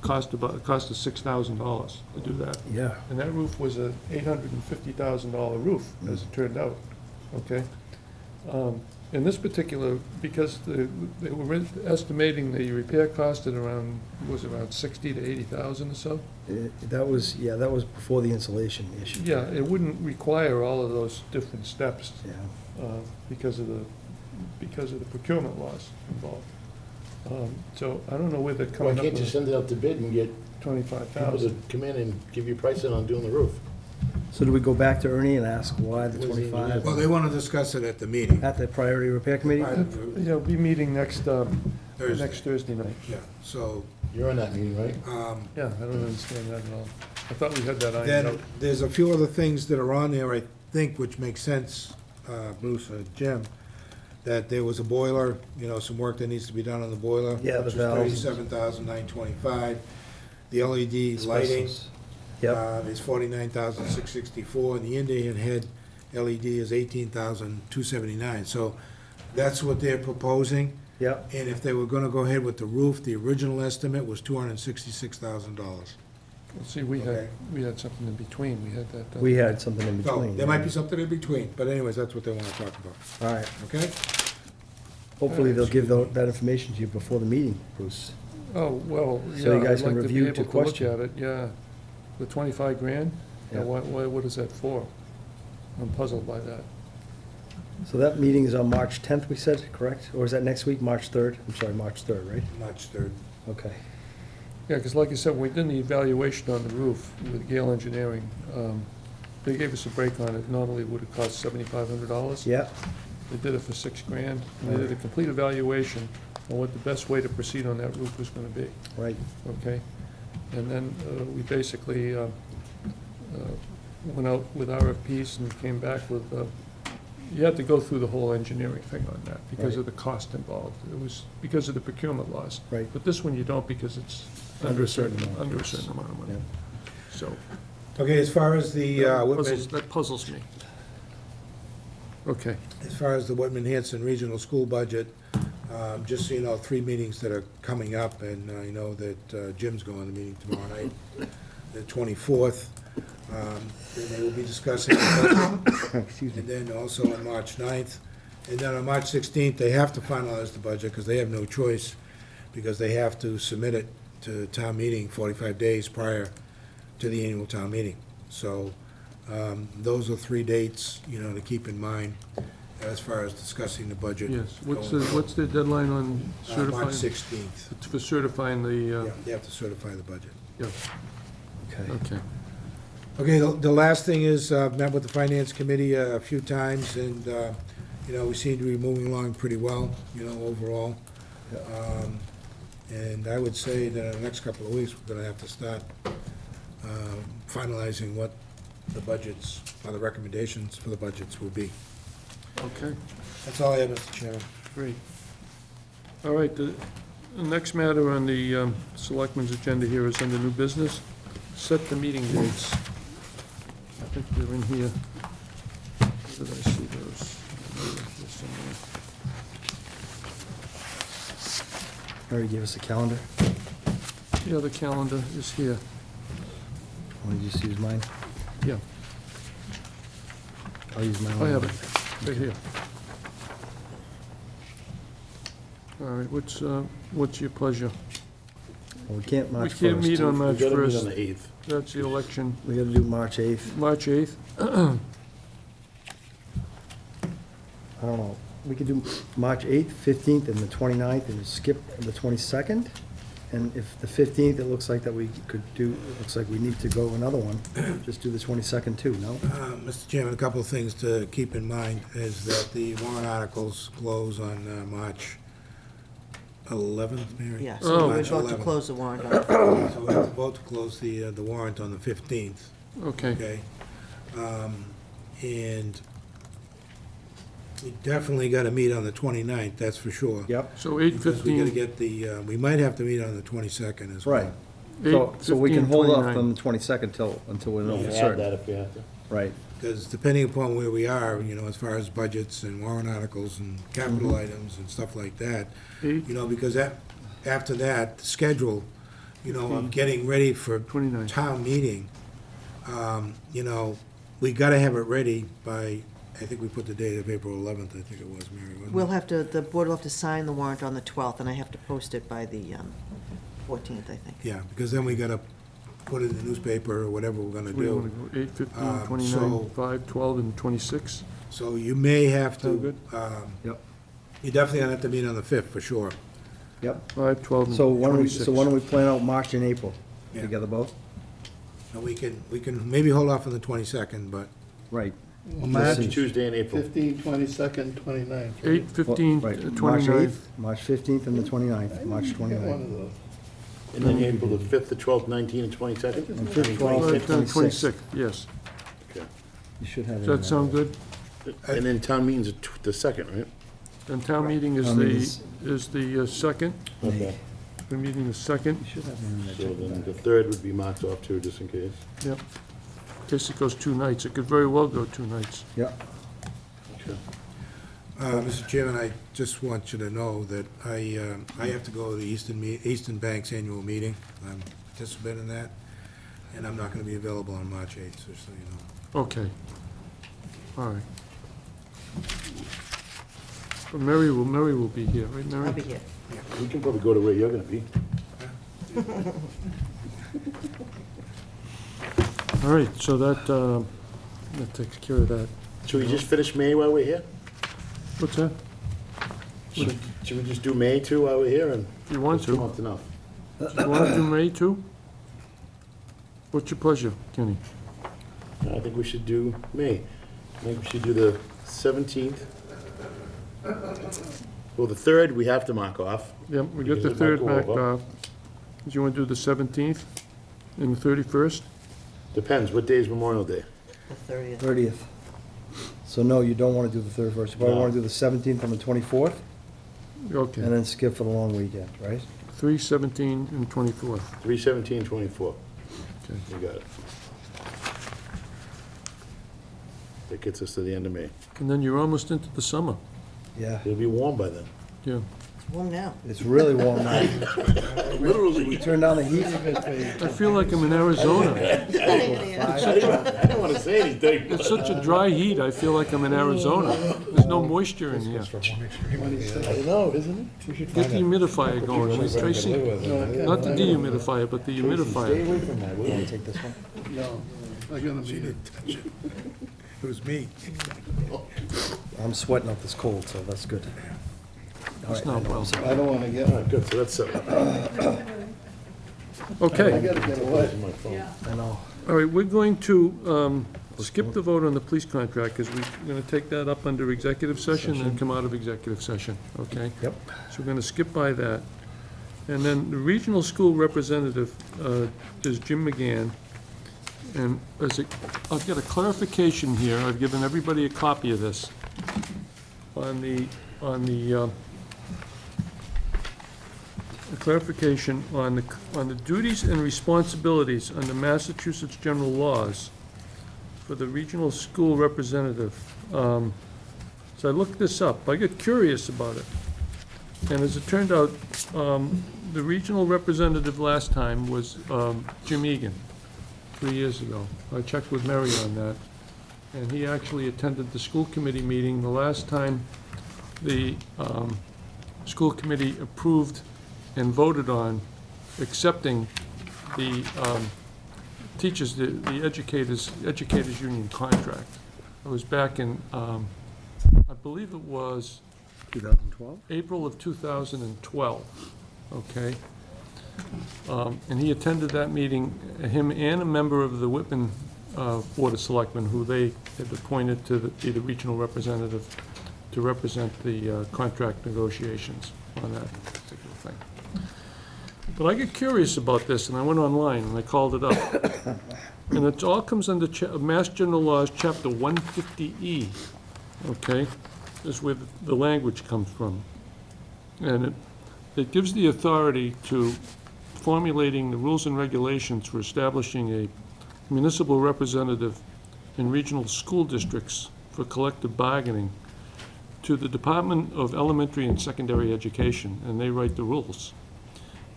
cost us $6,000 to do that. Yeah. And that roof was a $850,000 roof, as it turned out, okay? In this particular, because they were estimating the repair cost at around, was around 60 to 80,000 or so? That was before the insulation issue. Yeah, it wouldn't require all of those different steps Yeah. because of the procurement laws involved. So I don't know where they're Why coming up can't you with send it out to bid and get people 25,000. to come in and give you pricing on doing the roof? So do we go back to Ernie and ask why the What does he 25? well, they wanna discuss it at the meeting. At the priority repair committee? Yeah, we'll be meeting next Thursday. Thursday night. Yeah, so, You're on that meeting, right? Yeah, I don't understand that at all. I thought we had that ironed then out. there's a few other things that are on there, I think, which make sense, Bruce or Jim, that there was a boiler, some work that needs to be done on the boiler. Yeah, the which is valves. $37,925. The LED lighting Asbestos. Yep. is $49,664, and the Indian Head LED is $18,279. So that's what they're proposing. Yep. And if they were gonna go ahead with the roof, the original estimate was $266,000. See, we had something in between. We had that. We had something in So between. there might be something in between, but anyways, that's what they wanna talk about, All right. okay? Hopefully they'll give that information to you before the meeting, Bruce. Oh, well, So yeah, you guys I'd can like to be review able to to look question. at it, yeah. The 25 grand? Yeah. What is that for? I'm puzzled by that. So that meeting is on March 10th, we said, correct? Or is that next week, March 3rd? I'm sorry, March 3rd, right? March 3rd. Okay. Yeah, because like I said, when we did the evaluation on the roof with Gale Engineering, they gave us a break on it. Normally it would have cost $7,500. Yeah, They did it for $6 grand, and they did a complete evaluation on what the best way to proceed on that roof was gonna be, right. okay? And then we basically went out with RFPs and came back with, you had to go through the whole engineering thing on that because of the cost involved. It was because of the procurement laws. Right. But this one you don't because it's Under a certain amount. under a certain amount of money. Yeah. So, Okay, as far as the, Whitman, that puzzles me. Okay. as far as the Whitman Hanson Regional School budget, Just so you know, 3 meetings that are coming up, and I know that Jim's going to the meeting tomorrow night, the 24th. Then they will be discussing the budget. Excuse me. And then also on March 9th. And then on March 16th, they have to finalize the budget, because they have no choice, because they have to submit it to town meeting 45 days prior to the annual town meeting. So those are 3 dates, to keep in mind as far as discussing the budget. Yes. going forward. What's the deadline on certifying? March 16th. For certifying the, Yeah, they have to certify the budget. yeah, Okay. okay. Okay, the last thing is, I've met with the Finance Committee a few times, and, we seem to be moving along pretty well, overall. And I would say that in the next couple of weeks, we're gonna have to start finalizing what the budgets, or the recommendations for the budgets will be. Okay, That's all I have, Mr. Chairman. great. All right, the next matter on the Selectmen's agenda here is under new business. Set the meeting dates. I think they're in here. Did I see those? Here somewhere. Mary gave us a calendar. Yeah, the calendar is here. Want to just use mine? Yeah, I'll use mine. I have it, right here. All right, what's your pleasure? Well, we can't March 1st. We can't meet on March We gotta meet 1st. on the 8th. That's the election. We gotta do March 8th. March 8th? I don't know. We could do March 8th, 15th, and the 29th, and skip the 22nd. And if the 15th, it looks like that we could do, it looks like we need to go another one, just do the 22nd too, no? Mr. Chairman, a couple of things to keep in mind is that the warrant articles close on March 11th, Mary? Yeah, Oh. so we're March about to 11th. close the warrant. So we have to vote to close the warrant on the 15th, Okay, okay? And we definitely got to meet on the 29th, that's for sure. Yep. so Because we got to 8:15, get we might have to meet on the 22nd as well. Right. So we can 8:15, hold off 29. on the 22nd until we know We for can add certain. that if we have to. Right. Because depending upon where we are, as far as budgets and warrant articles and capital items and stuff like that, 8, because after that, the schedule, of getting ready for 29. town meeting, we gotta have it ready by, I think we put the date of April 11th, I think it was, Mary, wasn't it? We'll have to, the board will have to sign the warrant on the 12th, and I have to post it by the 14th, I think. Yeah, because then we gotta put it in the newspaper or whatever we're gonna What do you do. want to go, 8:15, so- 29, 5, 12, and 26? So you may have Sound to, good? Yep. you definitely gonna have to meet on the 5th, for sure. Yep. 5, 12, and So 26. why don't we plan out March and April Yeah. together both? And we can maybe hold off on the 22nd, but Right. March, see. Tuesday in April. 15, 22nd, 29th. 8, 15, Right. March 29. 8th, March 15th, and the 29th, March Get one 29th. of those. And then April the 5th, the 12th, 19th, and 22nd? And 5th, 12th, and 26th. 26th, yes. Okay. You should have it. Does in that sound there. good? And then town meeting's the 2nd, right? And town meeting is Town meeting's- the second. Okay. We're meeting the second. You should have it in there. So Check it then out. the 3rd would be marked off too, just in case. Yep. In case it goes 2 nights. It could very well go 2 nights. Yep. Okay. Mr. Chairman, I just want you to know that I have to go to the Eastern Bank's annual meeting. I'm participating in that, and I'm not gonna be available on March 8th, just so you know. Okay. All right. But Mary will be here, right, Mary? I'll be here. We can probably go to where you're gonna be. All right, so that takes care of that. Should we just finish May while we're here? What's that? Should we just do May too while we're here, and If you want it's 2 to. months enough? You want to do May too? What's your pleasure, Kenny? I think we should do May. I think we should do the 17th. Well, the 3rd, we have to mark off. Yep, we got the Because it might 3rd go back over. off. Do you want to do the 17th and the 31st? Depends, what day is Memorial Day? The 30th. 30th. So no, you don't want to do the 31st. You probably No. want to do the 17th and the 24th, and Okay, then skip for the long weekend, right? 3, 17, and 24th. 3/17/24. Okay. You got it. That gets us to the end of May. And then you're almost into the summer. Yeah. It'll be warm by then. Yeah. Warm now. It's really warm now. Literally. We turn down the heat. I feel like I'm in Arizona. I don't want to say anything. It's such a dry heat, I feel like I'm in Arizona. There's no moisture in here. I know, isn't it? Get the humidifier going, Tracy. Not the dehumidifier, but the Stay humidifier. away from that, will you? Take this one. No, I'm gonna She be, didn't touch it. It was me. I'm sweating up this cold, so that's good. All It's right, I not know, well. I'm sorry. I don't wanna get, All right, good, so that's settled. I Okay, gotta get away. My phone. I know. all right, we're going to skip the vote on the police contract, because we're going to take that up under executive session and come out of executive session, okay? Yep. So we're going to skip by that. And then the regional school representative is Jim McGann. And I've got a clarification here, I've given everybody a copy of this, on the a clarification on the duties and responsibilities under Massachusetts general laws for the regional school representative. So I looked this up, I got curious about it. And as it turned out, the regional representative last time was Jim Egan, 3 years ago. I checked with Mary on that, and he actually attended the school committee meeting the last time the school committee approved and voted on accepting the teachers, the educators union contract. It was back in, I believe it was 2012? April of 2012, okay? And he attended that meeting, him and a member of the Whitman Board of Selectmen, who they had appointed to be the regional representative to represent the contract negotiations on that particular thing. But I get curious about this, and I went online and I called it up. And it all comes under Mass General Laws, Chapter 150E, okay? Is where the language comes from. And it gives the authority to formulating the rules and regulations for establishing a municipal representative in regional school districts for collective bargaining to the Department of Elementary and Secondary Education, and they write the rules.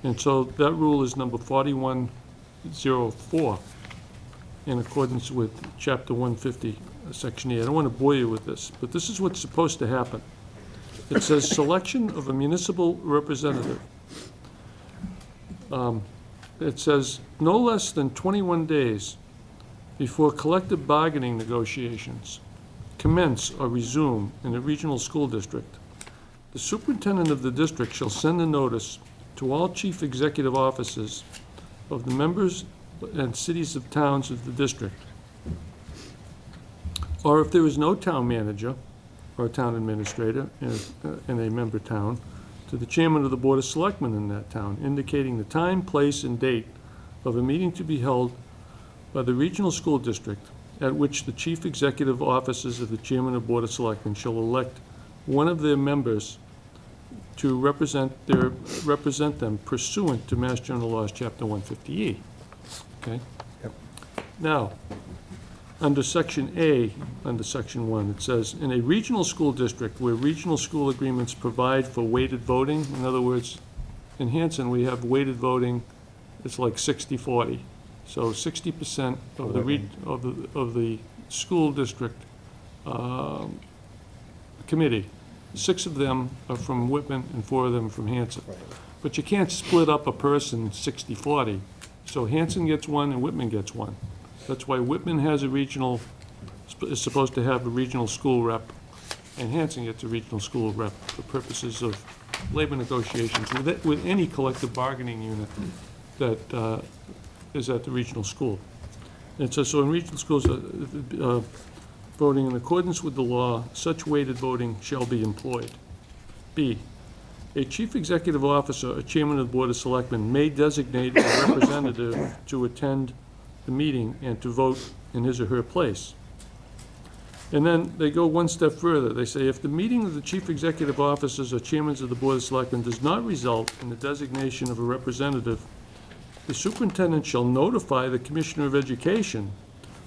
And so that rule is number 4104, in accordance with Chapter 150, Section E. I don't want to bore you with this, but this is what's supposed to happen. It says selection of a municipal representative. It says no less than 21 days before collective bargaining negotiations commence or resume in a regional school district. The superintendent of the district shall send a notice to all chief executive officers of the members and cities of towns of the district. Or if there is no town manager or town administrator in a member town, to the chairman of the Board of Selectmen in that town, indicating the time, place, and date of a meeting to be held by the regional school district at which the chief executive officers of the chairman of Board of Selectmen shall elect one of their members to represent them pursuant to Mass General Laws, Chapter 150E. Okay? Yep. Now, under Section A, under Section 1, it says, in a regional school district where regional school agreements provide for weighted voting, in other words, in Hanson, we have weighted voting, it's like 60-40. So 60% of the school district committee, 6 of them are from Whitman and 4 of them from Hanson. But you can't split up a person 60-40. So Hanson gets 1 and Whitman gets 1. That's why Whitman has a regional, is supposed to have a regional school rep, and Hanson gets a regional school rep for purposes of labor negotiations with any collective bargaining unit that is at the regional school. And so in regional schools, voting in accordance with the law, such weighted voting shall be employed. B, a chief executive officer or chairman of the Board of Selectmen may designate a representative to attend the meeting and to vote in his or her place. And then they go one step further. They say, if the meeting of the chief executive officers or chairmen of the Board of Selectmen does not result in the designation of a representative, the superintendent shall notify the Commissioner of Education,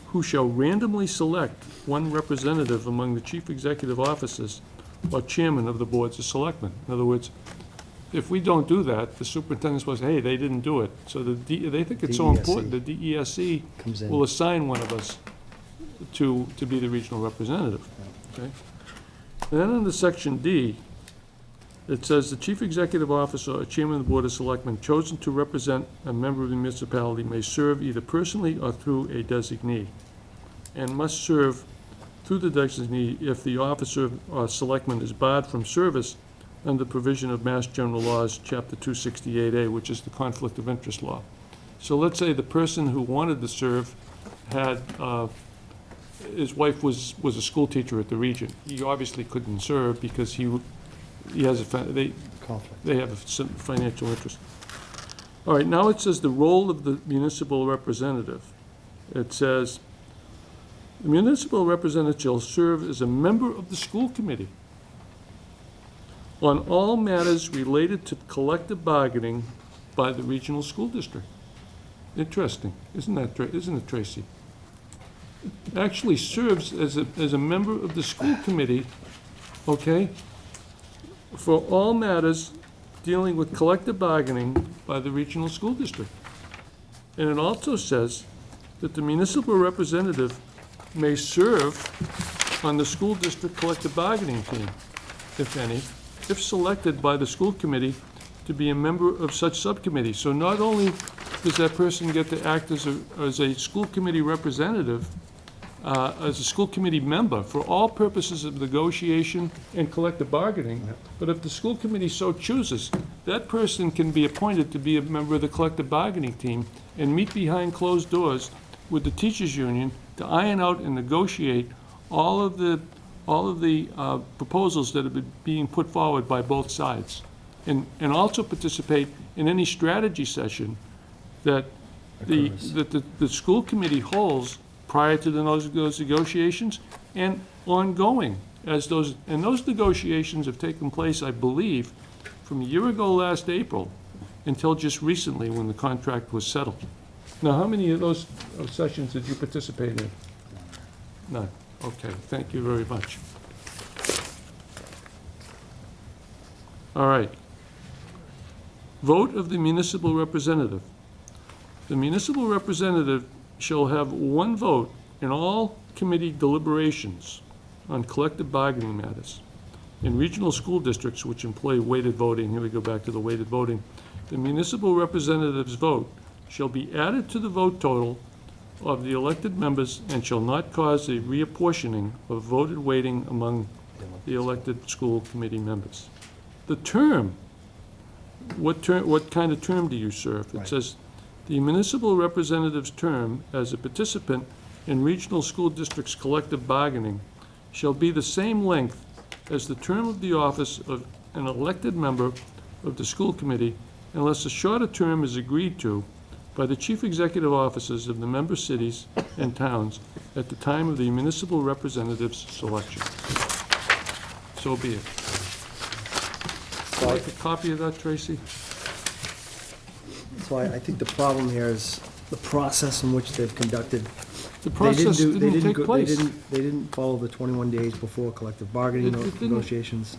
who shall randomly select one representative among the chief executive officers or chairman of the Boards of Selectmen. In other words, if we don't do that, the superintendent's supposed to say, hey, they didn't do it. So they think it's so DESE. important, the DESE Comes in. will assign one of us to be the regional representative, okay? And then under section D, it says, the chief executive officer or chairman of the board of selectmen chosen to represent a member of the municipality may serve either personally or through a designee, and must serve through the designee if the officer or selectman is barred from service under provision of Mass General Laws, Chapter 268A, which is the conflict of interest law. So let's say the person who wanted to serve had, his wife was a school teacher at the region. He obviously couldn't serve because he has Conflict. they have some financial interest. All right, now it says the role of the municipal representative. It says, the municipal representative shall serve as a member of the school committee on all matters related to collective bargaining by the regional school district. Interesting, isn't it, Tracy? Actually serves as a member of the school committee, okay, for all matters dealing with collective bargaining by the regional school district. And it also says that the municipal representative may serve on the school district collective bargaining team, if any, if selected by the school committee to be a member of such subcommittee. So not only does that person get to act as a school committee representative, as a school committee member for all purposes of negotiation and collective bargaining, but if the school committee so chooses, that person can be appointed to be a member of the collective bargaining team and meet behind closed doors with the teachers' union to iron out and negotiate all of the proposals that have been being put forward by both sides. And also participate in any strategy session that the school committee holds prior to those negotiations and ongoing as those negotiations have taken place, I believe, from a year ago last April until just recently when the contract was settled. Now, how many of those sessions did you participate in? None. Okay, thank you very much. All right. Vote of the municipal representative. The municipal representative shall have one vote in all committee deliberations on collective bargaining matters. In regional school districts which employ weighted voting, here we go back to the weighted voting, the municipal representative's vote shall be added to the vote total of the elected members and shall not cause a reapportioning of voted weighting among the elected school committee members. The term, what kind of term do you serve? It Right. says, the municipal representative's term as a participant in regional school districts' collective bargaining shall be the same length as the term of the office of an elected member of the school committee unless a shorter term is agreed to by the chief executive officers of the member cities and towns at the time of the municipal representative's selection. So be it. Would you like a copy of that, Tracy? So I think the problem here is the process in which they've conducted. The process didn't take place. They didn't follow the 21 days before collective bargaining It didn't. negotiations.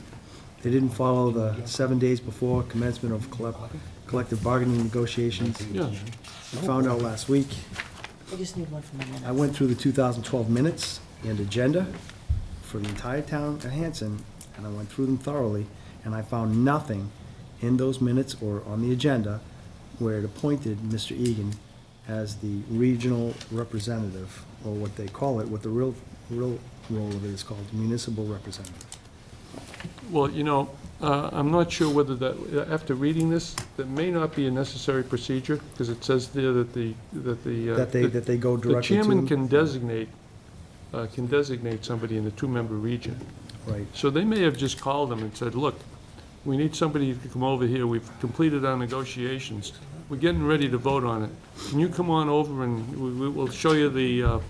They didn't follow the 7 days before commencement of collective bargaining negotiations. Yeah. I found out last week. I just need one for my minutes. I went through the 2012 minutes and agenda for the entire town of Hanson, and I went through them thoroughly, and I found nothing in those minutes or on the agenda where it appointed Mr. Egan as the regional representative, or what they call it, what the real role of it is called, municipal representative. Well, you know, I'm not sure whether that, after reading this, that may not be a necessary procedure, because it says there that That they go the directly to chairman them. can designate somebody in the two-member region. Right. So they may have just called them and said, look, we need somebody to come over here, we've completed our negotiations, we're getting ready to vote on it. Can you come on over and we'll show you the,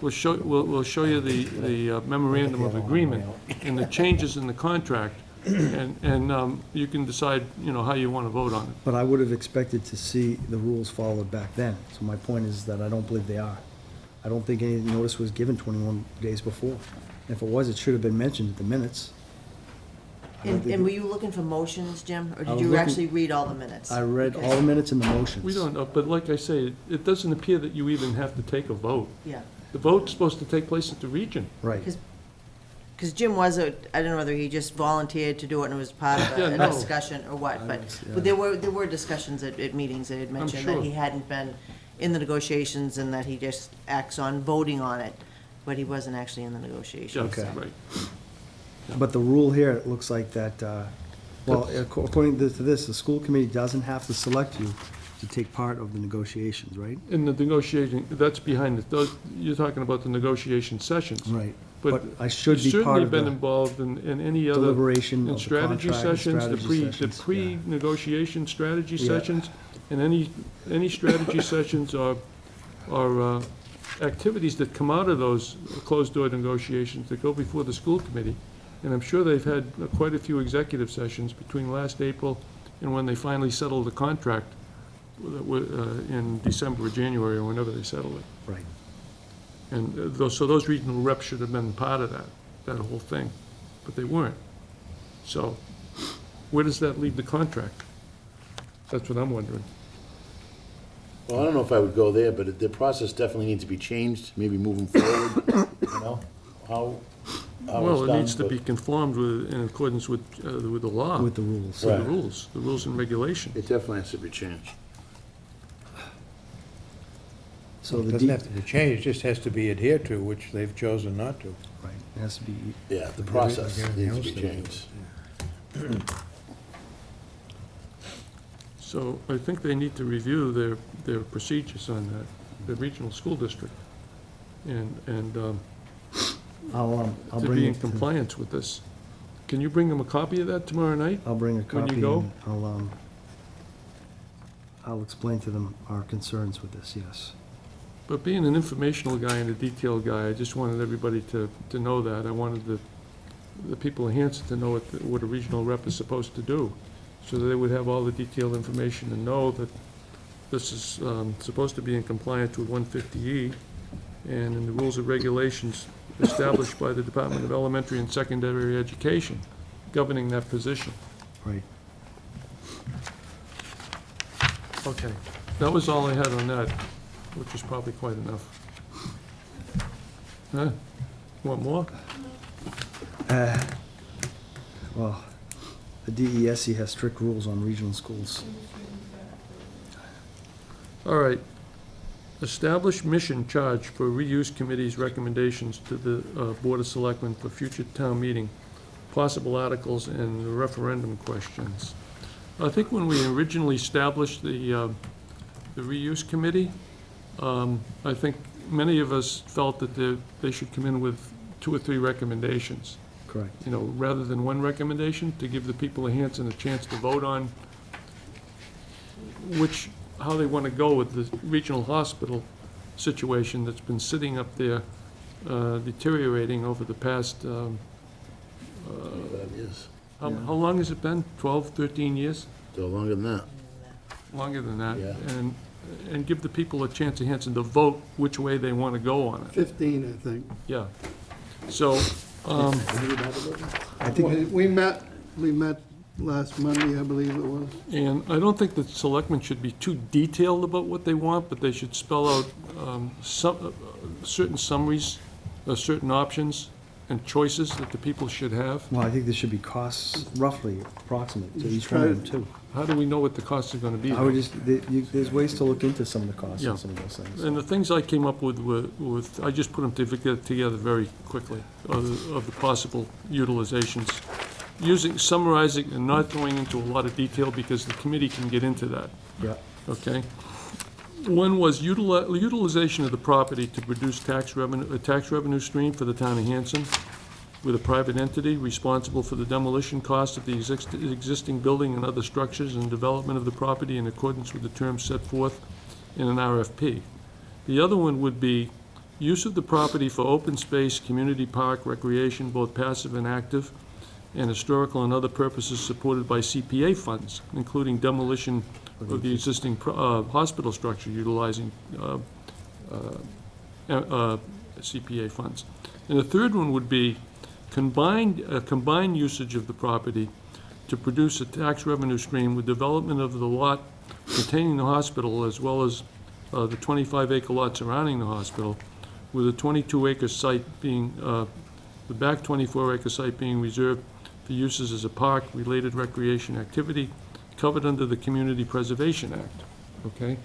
we'll show you the memorandum of agreement and the changes in the contract, and you can decide, you know, how you want to vote on it. But I would have expected to see the rules followed back then. So my point is that I don't believe they are. I don't think any notice was given 21 days before. If it was, it should have been mentioned in the minutes. And were you looking for motions, Jim, or I did was you looking- actually read all the minutes? I read Because- all the minutes and the motions. We don't know, but like I say, it doesn't appear that you even have to take a vote. Yeah, The vote's supposed to take place at the region. Right. because Jim was, I don't know whether he just volunteered to do it and it was part of Yeah, a no. discussion or what, but yeah. but there were discussions at meetings that had mentioned that sure. he hadn't been in the negotiations and that he just acts on voting on it, but he wasn't actually in the Yeah, negotiations. Okay. right. But the rule here, it looks like that, well, according to this, the school committee doesn't have to select you to take part of the negotiations, right? In the negotiating, that's behind it. You're talking about the negotiation sessions. Right. But But I should be part certainly of been the involved in any other, deliberation in of the strategy contract and sessions, the strategy sessions. yeah. pre-negotiation strategy Yeah. sessions, and any strategy sessions are activities that come out of those closed-door negotiations that go before the school committee. And I'm sure they've had quite a few executive sessions between last April and when they finally settled the contract in December or January, or whenever they settled it. Right. And those regional reps should have been part of that whole thing, but they weren't. So where does that leave the contract? That's what I'm wondering. Well, I don't know if I would go there, but the process definitely needs to be changed, maybe moving forward, you know, how it's Well, it done, needs to but- be conformed in accordance with the law, With the rules. with Right. the rules and regulations. It definitely has to be changed. So It the doesn't D, have to be changed, it just has to be adhered to, which they've chosen not to. right, it has to be, Yeah, the Like process everything needs to else be they do. changed. So I think they need to review their procedures on that, the regional school district, and I'll to bring be in it, compliance with this. Can you bring them a copy of that tomorrow night? I'll bring a when you copy go? and I'll explain to them our concerns with this, yes. But being an informational guy and a detailed guy, I just wanted everybody to know that. I wanted the people in Hanson to know what a regional rep is supposed to do, so that they would have all the detailed information and know that this is supposed to be in compliance with 150E and in the rules and regulations established by the Department of Elementary and Secondary Education governing that position. Right. Okay, that was all I had on that, which is probably quite enough. Huh? Want more? Well, the DESE has strict rules on regional schools. All right. Establish mission charge for reuse committee's recommendations to the Board of Selectmen for future town meeting, possible articles and referendum questions. I think when we originally established the reuse committee, I think many of us felt that they should come in with 2 or 3 recommendations, Correct. you know, rather than one recommendation, to give the people of Hanson a chance to vote on how they want to go with the regional hospital situation that's been sitting up there deteriorating over the past, That is, how long has it been? 12, 13 years? still longer than that. Longer than that. Yeah. And give the people a chance in Hanson to vote which way they want to go on it. 15, I think. Yeah. So, I think, We met last Monday, I believe it was. and I don't think that selectmen should be too detailed about what they want, but they should spell out certain summaries, certain options and choices that the people should have. well, I think there should be costs roughly approximate to each one of them, too. How do we know what the costs are going to be? I would just, there's ways to look into some of the costs Yeah. and some of those things. And the things I came up with I just put them together very quickly, of the possible utilizations. Summarizing and not going into a lot of detail because the committee can get into that, Yeah, okay? One was utilization of the property to produce a tax revenue stream for the town of Hanson with a private entity responsible for the demolition costs of the existing building and other structures and development of the property in accordance with the terms set forth in an RFP. The other one would be use of the property for open space, community park, recreation, both passive and active, and historical and other purposes supported by CPA funds, including demolition of the existing hospital structure utilizing CPA funds. And the third one would be combined usage of the property to produce a tax revenue stream with development of the lot containing the hospital as well as the 25-acre lot surrounding the hospital, with a 22-acre site being, the back 24-acre site being reserved for uses as a park, related recreation activity, covered under the Community Preservation Act, okay?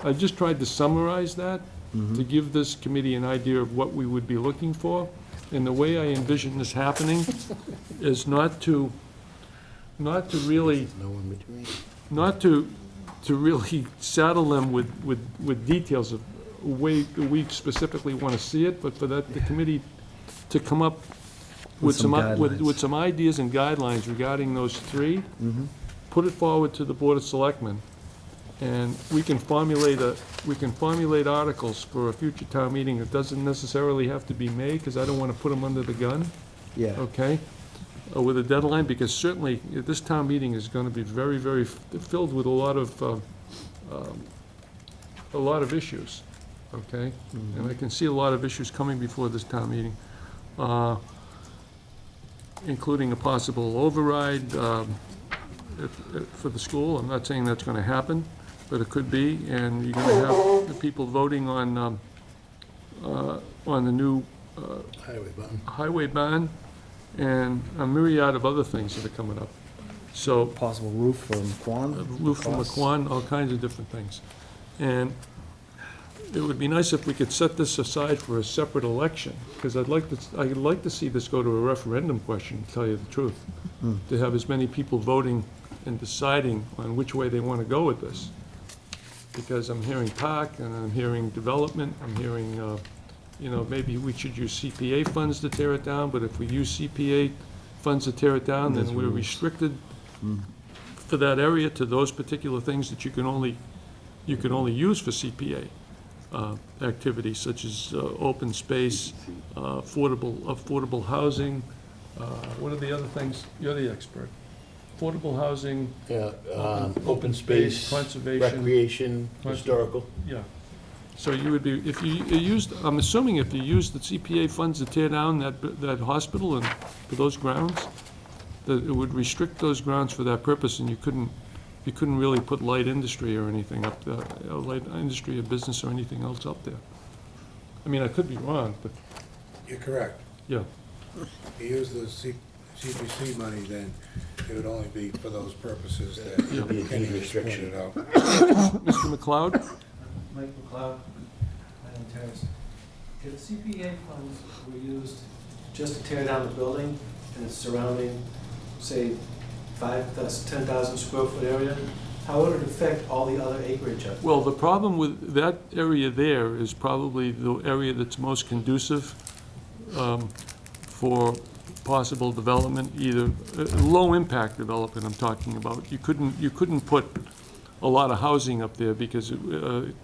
I just tried to summarize that, to give this committee an idea of what we would be looking for. And the way I envision this happening is not to really, No in between. not to really saddle them with details of way we specifically want to see it, but for the committee to come up with some with guidelines. some ideas and guidelines regarding those three, put it forward to the Board of Selectmen, and we can formulate articles for a future town meeting. It doesn't necessarily have to be May, because I don't want to put them under the gun, Yeah. okay? With a deadline, because certainly this town meeting is going to be very, very filled with a lot of issues, okay? And I can see a lot of issues coming before this town meeting, including a possible override for the school. I'm not saying that's going to happen, but it could be, and you're going to have the people voting on the new Highway button. highway bond, and a myriad of other things that are coming up. So, Possible roof from Quan. roof from McQuon, all kinds of different things. And it would be nice if we could set this aside for a separate election, because I'd like to see this go to a referendum question, to tell you the truth. To have as many people voting and deciding on which way they want to go with this. Because I'm hearing park, and I'm hearing development, I'm hearing, maybe we should use CPA funds to tear it down, but if we use CPA funds to tear it down, then we're restricted for that area to those particular things that you can only use for CPA activities, such as open space, affordable housing. What are the other things? You're the expert. Affordable housing, Yeah, Open open space, space, conservation. recreation, historical. yeah. So you would be, if you used, I'm assuming if you used the CPA funds to tear down that hospital and for those grounds, that it would restrict those grounds for that purpose, and you couldn't really put light industry or anything up there, light industry or business or anything else up there. I mean, I could be wrong, but, You're correct. yeah. If you use the CPC money, then it would only be for those purposes that It'd be a Kenny deed just restriction. pointed out. Mr. McLeod? Mike McLeod, Highland Terrace. If the CPA funds were used just to tear down the building and its surrounding, say, 10,000 square foot area, how would it affect all the other acreage up there? Well, the problem with that area there is probably the area that's most conducive for possible development, either low-impact development I'm talking about. You couldn't put a lot of housing up there because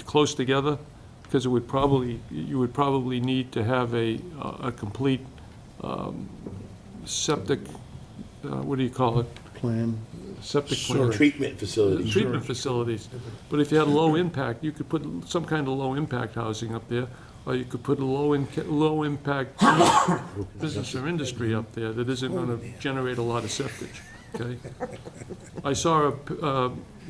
close together, because you would probably need to have a complete septic, what do you call it? Plan. Septic plan. Treatment facility. Treatment facilities. But if you had low impact, you could put some kind of low impact housing up there, or you could put a low impact business or industry up there that isn't gonna generate a lot of septic, okay? I saw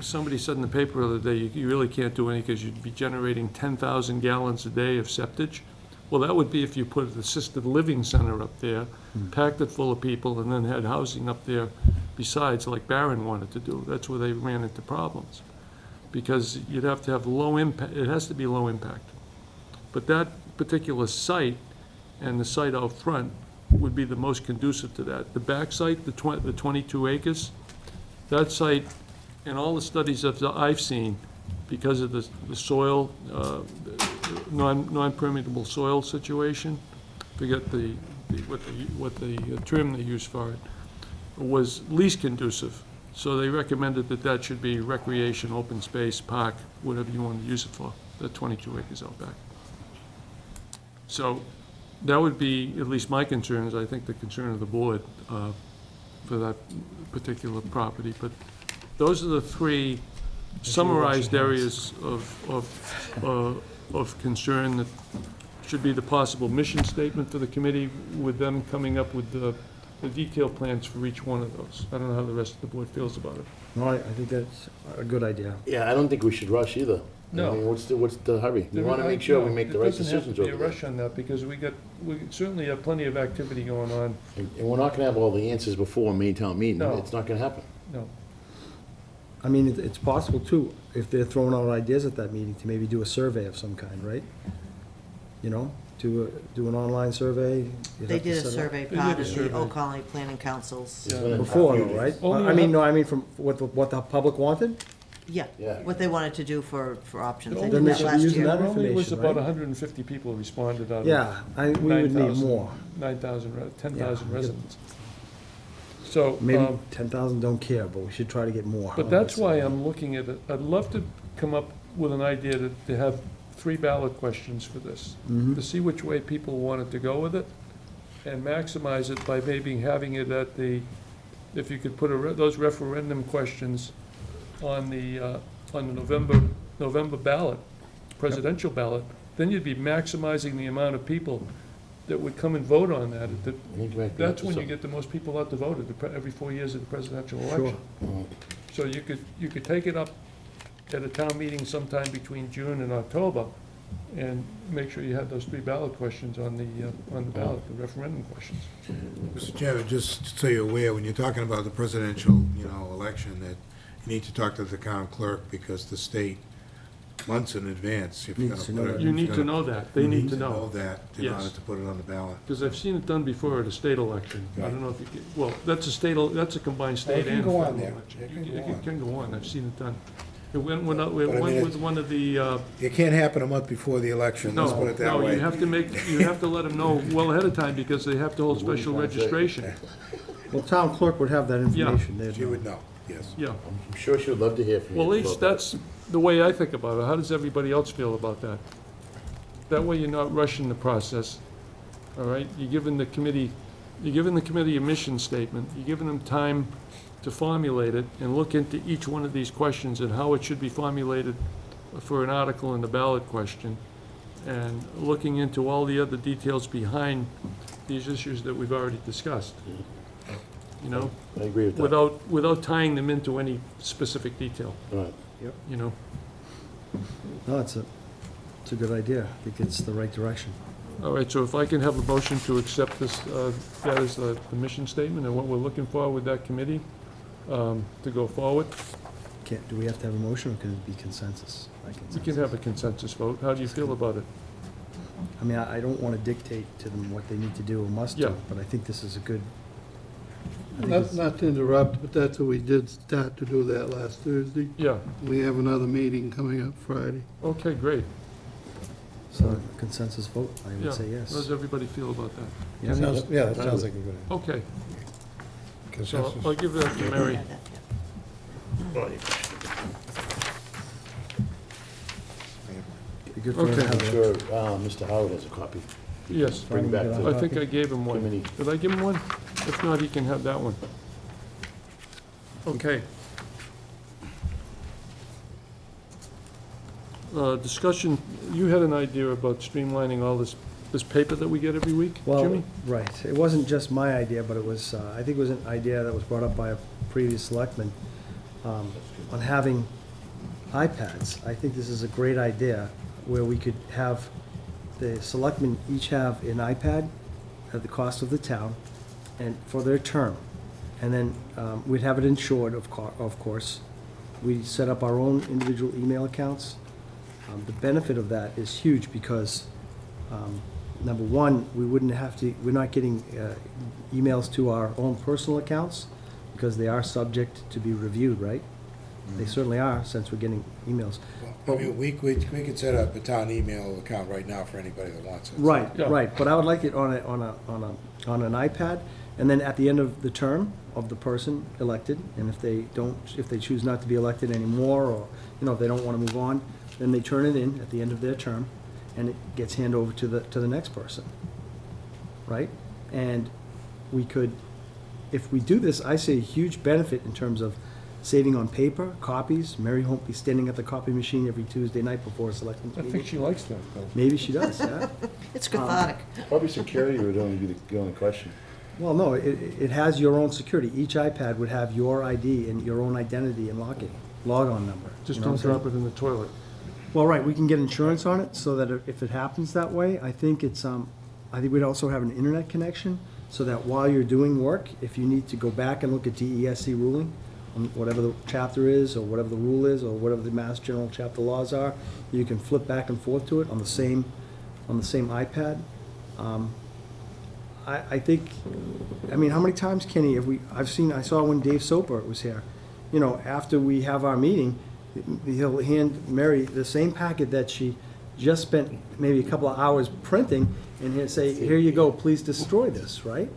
somebody said in the paper the other day, you really can't do any because you'd be generating 10,000 gallons a day of septic. Well, that would be if you put an assisted living center up there, packed it full of people, and then had housing up there besides, like Barron wanted to do. That's where they ran into problems. Because you'd have to have low impact, it has to be low impact. But that particular site and the site out front would be the most conducive to that. The back site, the 22 acres, that site, and all the studies that I've seen, because of the soil, non-permeable soil situation, forget what the term they use for it, was least conducive. So they recommended that should be recreation, open space, park, whatever you want to use it for, the 22 acres out back. So that would be at least my concerns, I think the concern of the board for that particular property. But those are the three summarized areas of concern that should be the possible mission statement for the committee, with them coming up with the detailed plans for each one of those. I don't know how the rest of the board feels about it. No, I think that's a good idea. Yeah, I don't think we should rush either. No. I mean, what's the hurry? We wanna make sure we make the right decisions There over doesn't have to be a there. rush on that, because we certainly have plenty of activity going on. And we're not gonna have all the answers before May town meeting. No. It's not gonna happen. No, I mean, it's possible too, if they're throwing out ideas at that meeting, to maybe do a survey of some kind, right? You know, do an online survey. You'd They have to did a set up- survey, They part did a of the survey. Old Colony Planning Council's, Yeah. Before, though, right? Only I mean, a- no, I mean from what the public wanted? yeah, Yeah. what they wanted to do for options. They Then did they that should be last using year. that only was information, about right? 150 people responded out of Yeah, we would need 9,000 more. 10,000 Yeah. residents. So, Maybe 10,000 don't care, but we should try to get more. but that's why I'm looking at it. I'd love to come up with an idea to have 3 ballot questions for this, Mhm. to see which way people wanted to go with it, and maximize it by maybe having it at the, if you could put those referendum questions on the November ballot, presidential ballot, then you'd be maximizing the amount of people that would come and vote on that. I think you might be That's onto when you something. get the most people out to vote, every 4 years of the presidential Sure. election. Mhm. So you could take it up at a town meeting sometime between June and October, and make sure you have those 3 ballot questions on the ballot, the referendum questions. Mr. Chairman, just so you're aware, when you're talking about the presidential, election, that you need to talk to the town clerk, because the state, months in advance, if you're Needs to gonna know put that. it. You need to know that, they need to know. that in Yes. order to put it on the ballot. Because I've seen it done before at a state election. I don't know if you can, well, that's a combined Oh, state it can and go on federal there. election. It can You go on. It can go on, I've seen it done. It went But I mean, with one of the, It can't happen a month before the election, let's put it that no, way. you have to let them know well ahead of time, because they have to hold special registration. Well, town clerk would have that information. They'd She know. would know, yes. Yeah, I'm sure she would love to hear from you. well, at least about that. that's the way I think about it. How does everybody else feel about that? That way you're not rushing the process, all right? You're giving the committee a mission statement, you're giving them time to formulate it and look into each one of these questions and how it should be formulated for an article in the ballot question, and looking into all the other details behind these issues that we've already discussed, you know, I agree with that. without tying them into any specific detail, Right. you know? No, it's a good idea. I think it's the right direction. All right, so if I can have a motion to accept this, that is the mission statement and what we're looking for with that committee, to go forward, Do we have to have a motion, or can it be consensus? By we can consensus? have a consensus vote. How do you feel about it? I mean, I don't want to dictate to them what they need to do or must Yeah. do, but I think this is a good. I think Not, it's- not to interrupt, but that's what we did start to do that last Thursday. Yeah, We have another meeting coming up Friday. okay, great. So consensus vote, I Yeah. would say How yes. does everybody feel about that? Yeah. Yeah, that sounds like a good Okay, so consensus. I'll give that to Mary. Yeah, that- yeah. Be good for them to Okay. have I'm a- sure Mr. Howard has a copy. Yes, Bring it back to I think I gave him one. Committee. Did I give him one? If not, he can have that one. Okay. Discussion, you had an idea about streamlining all this paper that we get every week, Well, Jimmy? right. It wasn't just my idea, but it was, I think it was an idea that was brought up by a previous selectman on having iPads. I think this is a great idea, where we could have the selectmen each have an iPad at the cost of the town and for their term. And then we'd have it insured, of course. We set up our own individual email accounts. The benefit of that is huge because, number one, we're not getting emails to our own personal accounts because they are subject to be reviewed, right? They certainly are, since we're getting emails. I mean, we could set up a town email account right now for anybody that wants it. Right, Yeah. right, but I would like it on an iPad, and then at the end of the term of the person elected, and if they choose not to be elected anymore, or, if they don't want to move on, then they turn it in at the end of their term, and it gets handed over to the next person, right? And we could, if we do this, I see a huge benefit in terms of saving on paper, copies. Mary won't be standing at the copy machine every Tuesday night before a selectmen's I think meeting. she likes that, though. Maybe she does, yeah. It's cathartic. Probably security would only be the only question. Well, no, it has your own security. Each iPad would have your ID and your own identity and log-on number. Just You know don't what I'm saying? drop it in the toilet. Well, right, we can get insurance on it, so that if it happens that way, I think it's, I think we'd also have an internet connection, so that while you're doing work, if you need to go back and look at DESC ruling, on whatever the chapter is, or whatever the rule is, or whatever the Mass General chapter laws are, you can flip back and forth to it on the same iPad. I think, I mean, how many times, Kenny, I saw when Dave Soper was here, you know, after we have our meeting, he'll hand Mary the same packet that she just spent maybe a couple of hours printing, and he'll say, here you go, please destroy this, right?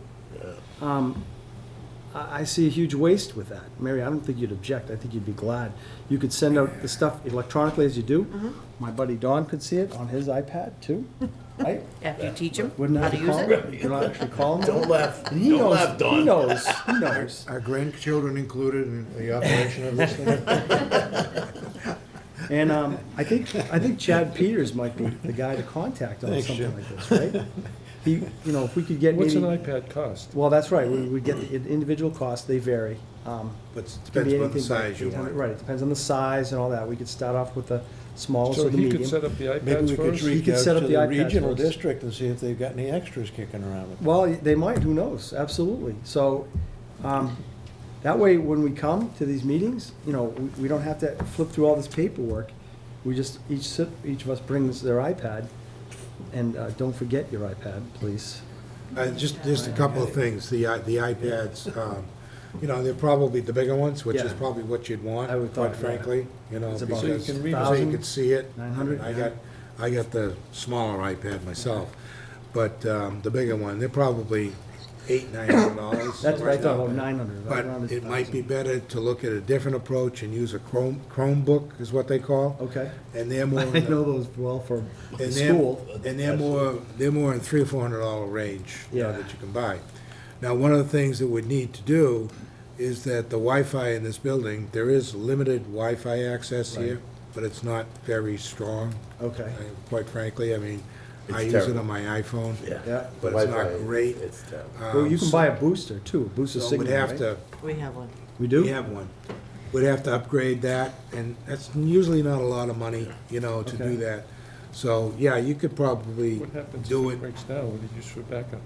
I see a huge waste with that. Mary, I don't think you'd object. I think you'd be glad. You could send out the stuff electronically as you do. My buddy Don could see it on his iPad too, right? After you teach them Wouldn't how have to to use call it? him. You don't actually call him. Don't laugh. And he Don't knows, laugh, Don. he knows. Are grandchildren included in the operation of this thing? And I think Chad Peters might be the guy to contact on Thanks, something Jim. like this, right? He, you know, if we could get What's an maybe, iPad cost? well, that's right, we get the individual costs, they vary. But It it could be depends on the anything size you from 800 want. Right, it depends on the size and all that. We could start off with the smallest So or the he could medium. set up the Maybe iPads we for could us? He reach could out set up to the the iPad regional for us. district and see if they've got any extras kicking around. Well, they might, who knows, absolutely. So, that way, when we come to these meetings, you know, we don't have to flip through all this paperwork. We just, each of us brings their iPad, and don't forget your iPad, please. Just a couple of things, the iPads, you know, they're probably the bigger ones, which is Yeah. probably what you'd want, I would quite thought, yeah. frankly, you know, It's about because, So you can read so you 1,000, could see it. 900, I got the smaller iPad myself, but the bigger one, they're probably $800-900. That's what I right thought, now. about 900. But it might be better to look at a different approach and use a Chromebook, is what they call, Okay. and they're more. I know those well from And school. they're more in $300 or $400 range, you know, Yeah. that you can buy. Now, one of the things that we need to do is that the Wi-Fi in this building, there is limited Wi-Fi access here, but it's not very strong, Okay, quite frankly. I mean, I It's use it terrible. on my iPhone, yeah. but it's Wi-Fi, not great. It's terrible. Well, you can buy a booster too, a booster So signal, we'd have right? to, We have one. We do? we have one. We'd have to upgrade that, and that's usually not a lot of money, you know, to Okay. do that. So, yeah, you could probably What happens if do it it. breaks down? What do you use for backup?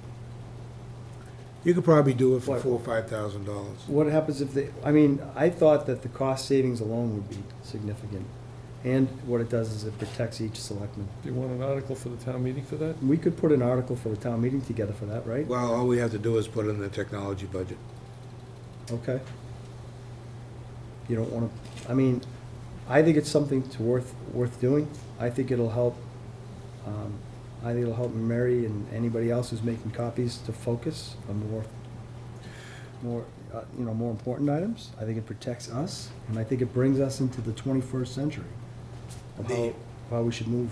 You could probably do it for What? $4,000 or $5,000. What happens if they, I mean, I thought that the cost savings alone would be significant. And what it does is it protects each selectman. Do you want an article for the town meeting for that? We could put an article for the town meeting together for that, right? Well, all we have to do is put it in the technology budget. Okay. You don't wanna, I mean, I think it's something worth doing. I think it'll help, Mary and anybody else who's making copies to focus on more important items. I think it protects us, and I think it brings us into the 21st century of how we should move.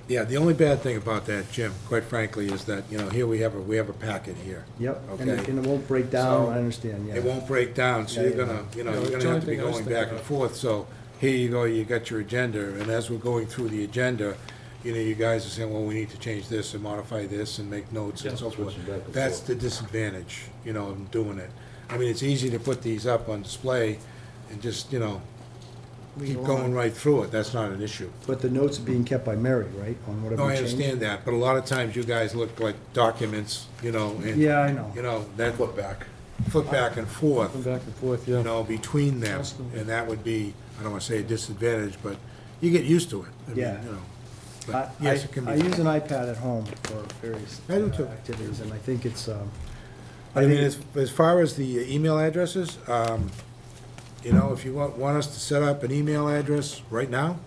Yeah, the only bad thing about that, Jim, quite frankly, is that, you know, here we have a packet here. Yep, and Okay. it won't break down, So, I understand, yeah. It won't break down, so Yeah, you're yeah. gonna, you know, Yeah, you're it's gonna the have to be only thing I was going thinking back and of. forth. So here you go, you got your agenda, and as we're going through the agenda, you know, you guys are saying, well, we need to change this and modify this and make notes and Yeah. so forth. Switching back and That's forth. the disadvantage, you know, of doing it. I mean, it's easy to put these up on display and just, you know, keep going right through it. That's not an issue. But the notes are being kept by Mary, right, on whatever No, we I change? understand that, but a lot of times you guys look like documents, you know, and, Yeah, I know. you know, that Flip back. flip back and forth, Come back and forth, you yeah. know, between them, Constantly. and that would be, I don't wanna say a disadvantage, but you get used to it. I mean, Yeah. you know. I, But yes, it can I be. use an iPad at home for various I do too. activities, and I think it's, I mean, as far as the email addresses, you know, if you want us to set up an email address right now,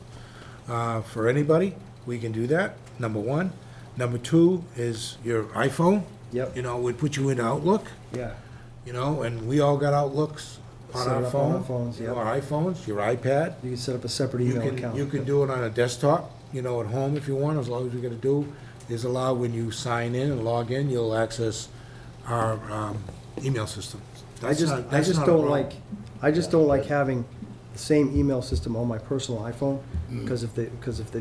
for anybody, we can do that, number one. Number two is your iPhone. Yep. You know, we'd put you into Outlook, yeah, you know, and we all got Outlooks on Set our it up on our phone. phones, You know, yep. our iPhones, your iPad. you can set up a separate You email can, account. you can do it on a desktop, you know, at home if you want, as long as you're gonna do is allow when you sign in and log in, you'll access our, email system. I That's just, not- I that's just not a don't problem. like, I just don't like having the same email system on my personal iPhone, because if they've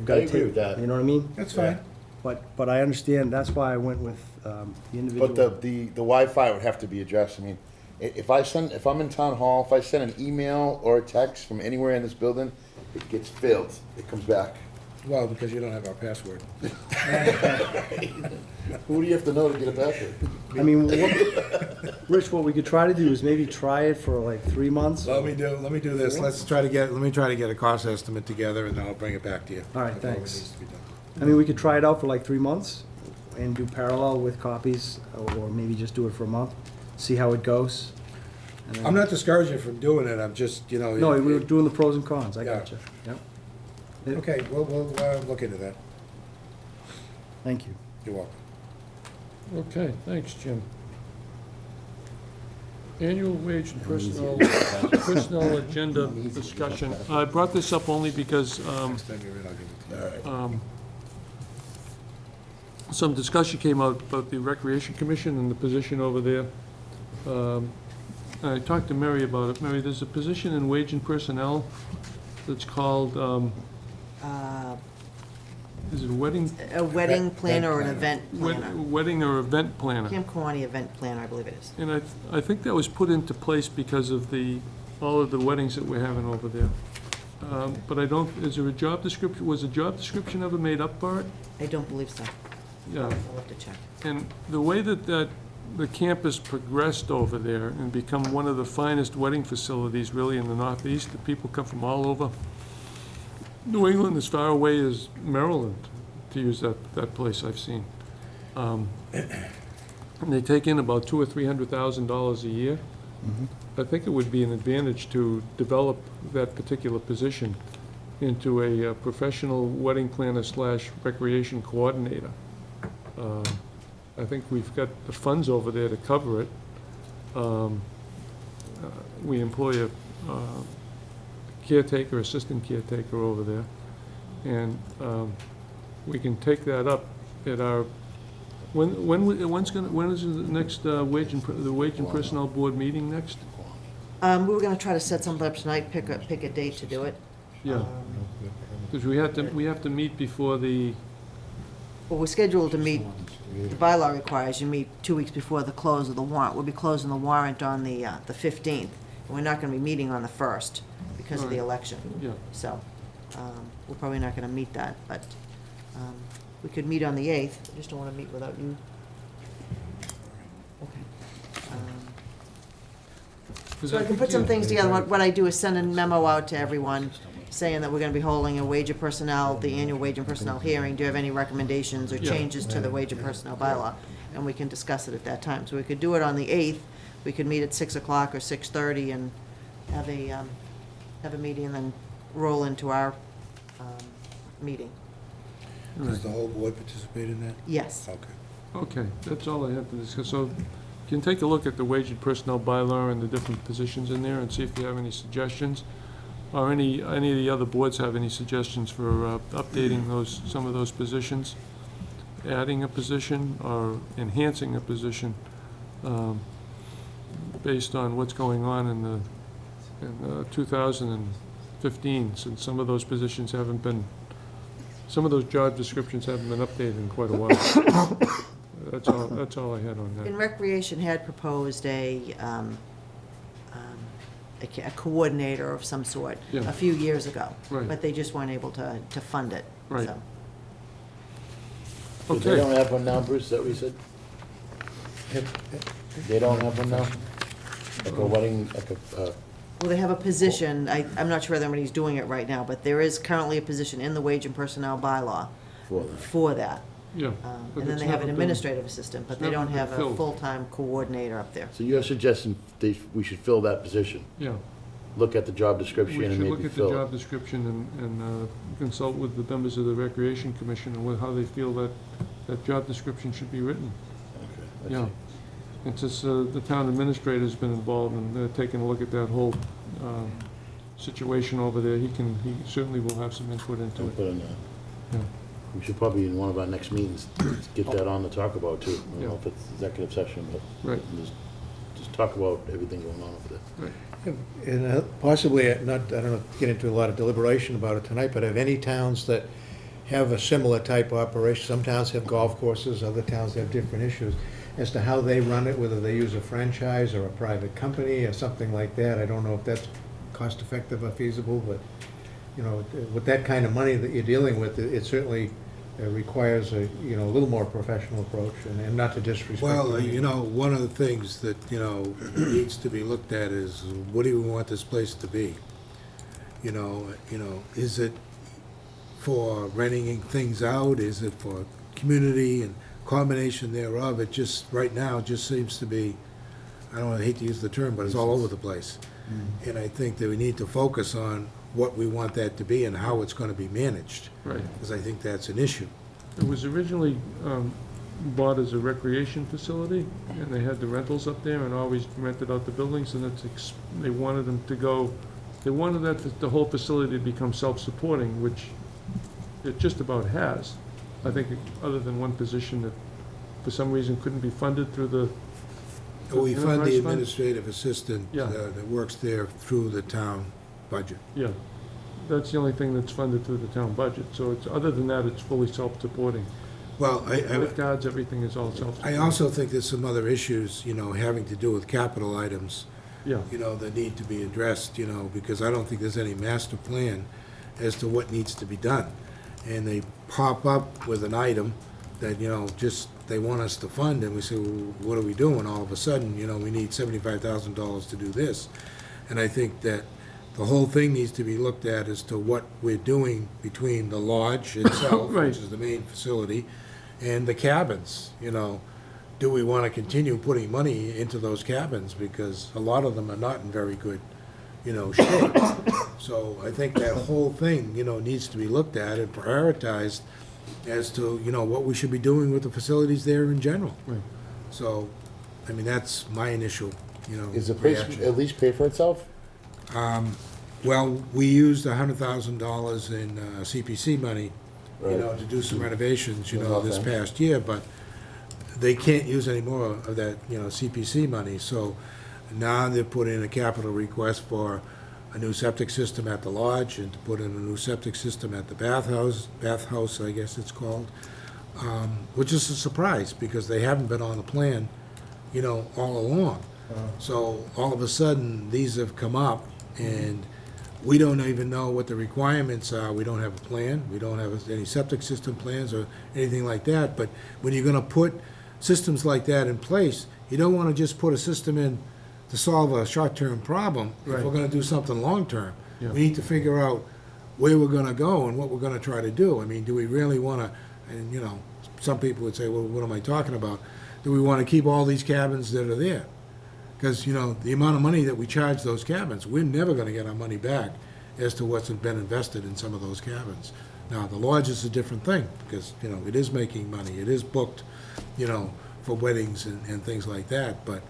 got I to agree take, with that. you know what I mean? That's fine. But I understand, that's why I went with the individual. But the Wi-Fi would have to be addressed. I mean, if I'm in town hall, if I send an email or a text from anywhere in this building, it gets filled. It comes back. Well, because you don't have our password. Who do you have to know to get a password? I mean, Rich, what we could try to do is maybe try it for like 3 months. Let me do this. Let me try to get a cost estimate together, and then I'll bring it back to you. All right, That's what thanks. needs to be done. I mean, we could try it out for like 3 months and do parallel with copies, or maybe just do it for a month, see how it goes. and then- I'm not discouraging you from doing it, I'm just, you know. No, we were doing the pros and cons, I Yeah. got you. Yep, Okay, we'll look into that. thank you. You're welcome. Okay, thanks, Jim. Annual wage and personnel agenda discussion. I brought this up only because Next time you're in, I'll give it to you. some discussion came out about the Recreation Commission and the position over there. I talked to Mary about it. Mary, there's a position in Wage and Personnel that's called, is it wedding, A wedding planner or an event planner. wedding or event planner? Camp Kawani event planner, I believe it is. And I think that was put into place because of all of the weddings that we're having over there. But I don't, is there a job description, was a job description ever made up for it? I don't believe so. Yeah. I'll have to check. And the way that the campus progressed over there and become one of the finest wedding facilities really in the Northeast, the people come from all over New England, as far away as Maryland, to use that place I've seen. And they take in about $200,000 or $300,000 a year. I think it would be an advantage to develop that particular position into a professional wedding planner / recreation coordinator. I think we've got the funds over there to cover it. We employ a caretaker, assistant caretaker over there, and we can take that up at our, when is the next the Wage and Personnel Board meeting next? We were gonna try to set something up tonight, pick a date to do it. Yeah, because we have to meet before the, Well, we're scheduled to meet, the bylaw requires you meet 2 weeks before the close of the warrant. We'll be closing the warrant on the 15th, and we're not gonna be meeting on the 1st because of the Right. election. yeah. So, we're probably not gonna meet that, but, we could meet on the 8th. I just don't wanna meet without you. Okay. 'cause So I can think, put some yeah, things together. What I do is send a memo out to everyone saying that we're gonna be holding a wage and personnel, the annual wage and personnel hearing. Do you have any recommendations or Yeah. changes to the wage and personnel bylaw? And we can discuss it at that time. So we could do it on the 8th. We could meet at 6 o'clock or 6:30 and have a meeting and then roll into our meeting. Does the whole board participate in that? Yes. Okay. Okay, that's all I have to discuss. So you can take a look at the wage and personnel bylaw and the different positions in there and see if you have any suggestions. Or any of the other boards have any suggestions for updating some of those positions, adding a position or enhancing a position based on what's going on in 2015, since some of those positions haven't been, some of those job descriptions haven't been updated in quite a while. That's all I had on And that. Recreation had proposed a coordinator of some sort Yeah. a few years ago. Right. But they just weren't able to fund it. Right. So. But they Okay, don't have one now, Bruce, is that what you said? They don't have one now? Like a wedding, like a, Well, they have a position, I'm not sure whether anybody's doing it right now, but there is currently a position in the wage and personnel bylaw for them. for that. yeah. but And then it's they have never an been- administrative assistant, but it's they never don't been have a filled. full-time coordinator up there. So you're suggesting we should fill that position? Yeah. Look at the job We description and should look maybe at the fill job it? description and consult with the members of the Recreation Commission and how they feel that job description should be written. Okay, I Yeah. see. And since the town administrator's been involved in taking a look at that whole situation over there, he certainly will have some input into I'll it. put in, Yeah. we should probably in one of our next meetings, get that on to talk about too. I don't know Yeah. if it's executive session, but Right, just talk about everything going on over there. right. And possibly, I don't know, get into a lot of deliberation about it tonight, but have any towns that have a similar type of operation. Some towns have golf courses, other towns have different issues. As to how they run it, whether they use a franchise or a private company or something like that, I don't know if that's cost-effective or feasible, but, you know, with that kind of money that you're dealing with, it certainly requires a, you know, a little more professional approach, and not to disrespect. Well, you know, one of the things that, you know, needs to be looked at is, what do we want this place to be? You know, is it for renting things out? Is it for community and combination thereof? It just, right now, just seems to be, I hate to use the term, but it's all over the place. And I think that we need to focus on what we want that to be and how it's gonna be managed, Right. because I think that's an issue. It was originally bought as a recreation facility, and they had the rentals up there and always rented out the buildings, and they wanted them to go, they wanted the whole facility to become self-supporting, which it just about has. I think, other than one position that, for some reason, couldn't be funded through the We fund enterprise the fund? administrative assistant Yeah. that works there through the town budget. Yeah, that's the only thing that's funded through the town budget, so it's, other than that, it's fully self-supporting. Well, Lifeguards, everything is all self-supporting. I also think there's some other issues, you know, having to do with capital items, Yeah, you know, that need to be addressed, you know, because I don't think there's any master plan as to what needs to be done. And they pop up with an item that, you know, just, they want us to fund, and we say, well, what are we doing? All of a sudden, you know, we need $75,000 to do this. And I think that the whole thing needs to be looked at as to what we're doing between the lodge itself, Right. which is the main facility, and the cabins, you know. Do we want to continue putting money into those cabins? Because a lot of them are not in very good, you know, shape. So I think that whole thing, you know, needs to be looked at and prioritized as to, you know, what we should be doing with the facilities there in general. right. So, I mean, that's my initial, you know, Is the place reaction. at least pay for itself? Well, we used $100,000 in CPC money, you know, to do some renovations, you know, this Okay. past year, but they can't use any more of that, you know, CPC money. So now they're putting in a capital request for a new septic system at the lodge, and to put in a new septic system at the bathhouse, I guess it's called, which is a surprise, because they haven't been on the plan, you know, all along. So all of a sudden, these have come up, and we don't even know what the requirements are. We don't have a plan. We don't have any septic system plans or anything like that. But when you're gonna put systems like that in place, you don't wanna just put a system in to solve a short-term problem. If Right. we're gonna do something long-term, Yeah. we need to figure out where we're gonna go and what we're gonna try to do. I mean, do we really wanna, and, you know, some people would say, well, what am I talking about? Do we wanna keep all these cabins that are there? Because, you know, the amount of money that we charge those cabins, we're never gonna get our money back as to what's been invested in some of those cabins. Now, the lodge is a different thing, because, you know, it is making money, it is booked, you know, for weddings and things like that, but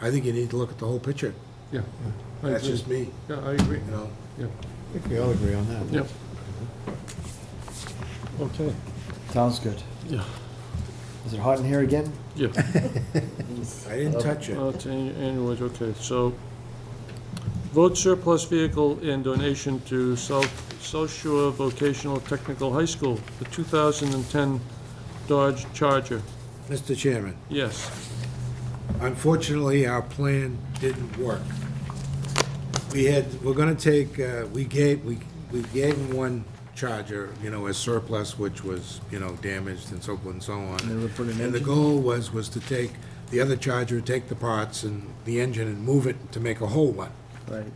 I think you need to look at the whole picture. Yeah. I That's agree. just me, Yeah, I agree. you know? Yeah, I think we all agree on that. yep. Okay, Sounds good. yeah, Is it hot in here again? yeah. I didn't touch it. Anyways, okay, so vote surplus vehicle and donation to South Shore Vocational Technical High School, the 2010 Dodge Charger. Mr. Chairman, Yes, unfortunately, our plan didn't work. We're gonna take, we gave them one Charger, you know, as surplus, which was, you know, damaged and so forth and so on. And then we put an And the engine? goal was to take the other Charger, take the parts and the engine and move it to make a whole one. Right.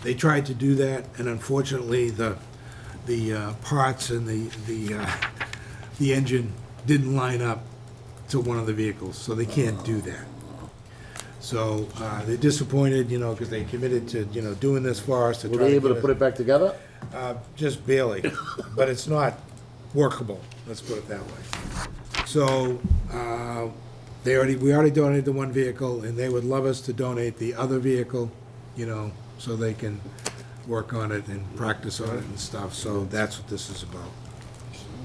They tried to do that, and unfortunately, the parts and the engine didn't line up to one of the vehicles, so they can't do that. So they're disappointed, you know, because they committed to, you know, doing this for us to Were try they to able to get put it back together? just barely, but it's not workable, let's put it that way. So, we already donated the one vehicle, and they would love us to donate the other vehicle, you know, so they can work on it and practice on it and stuff, so that's what this is about.